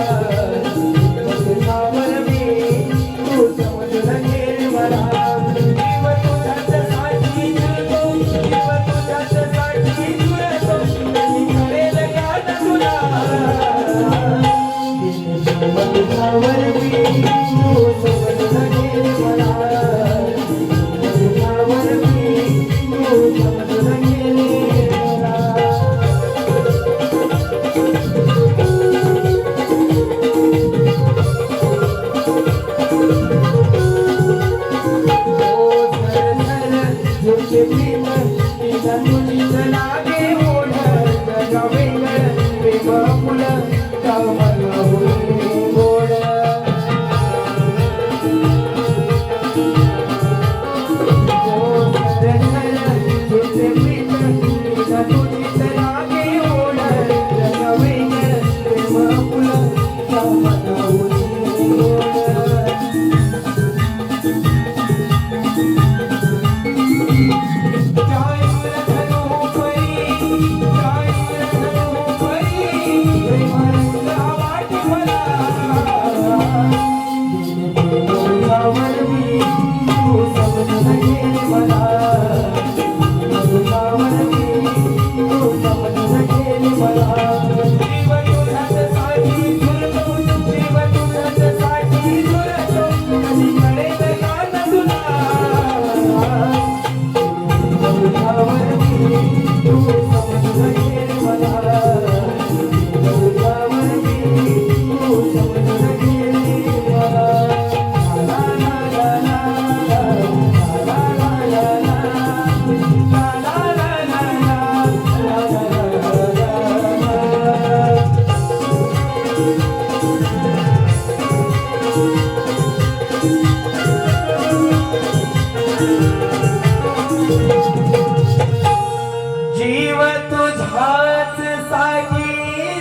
जीव तुझ्याच साठी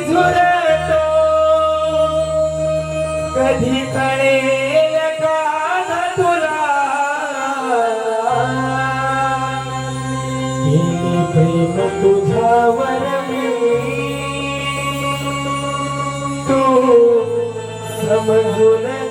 झुरतो, कधी कळेल का न तुला हे प्रेम तुझ्यावर मी, तू समजून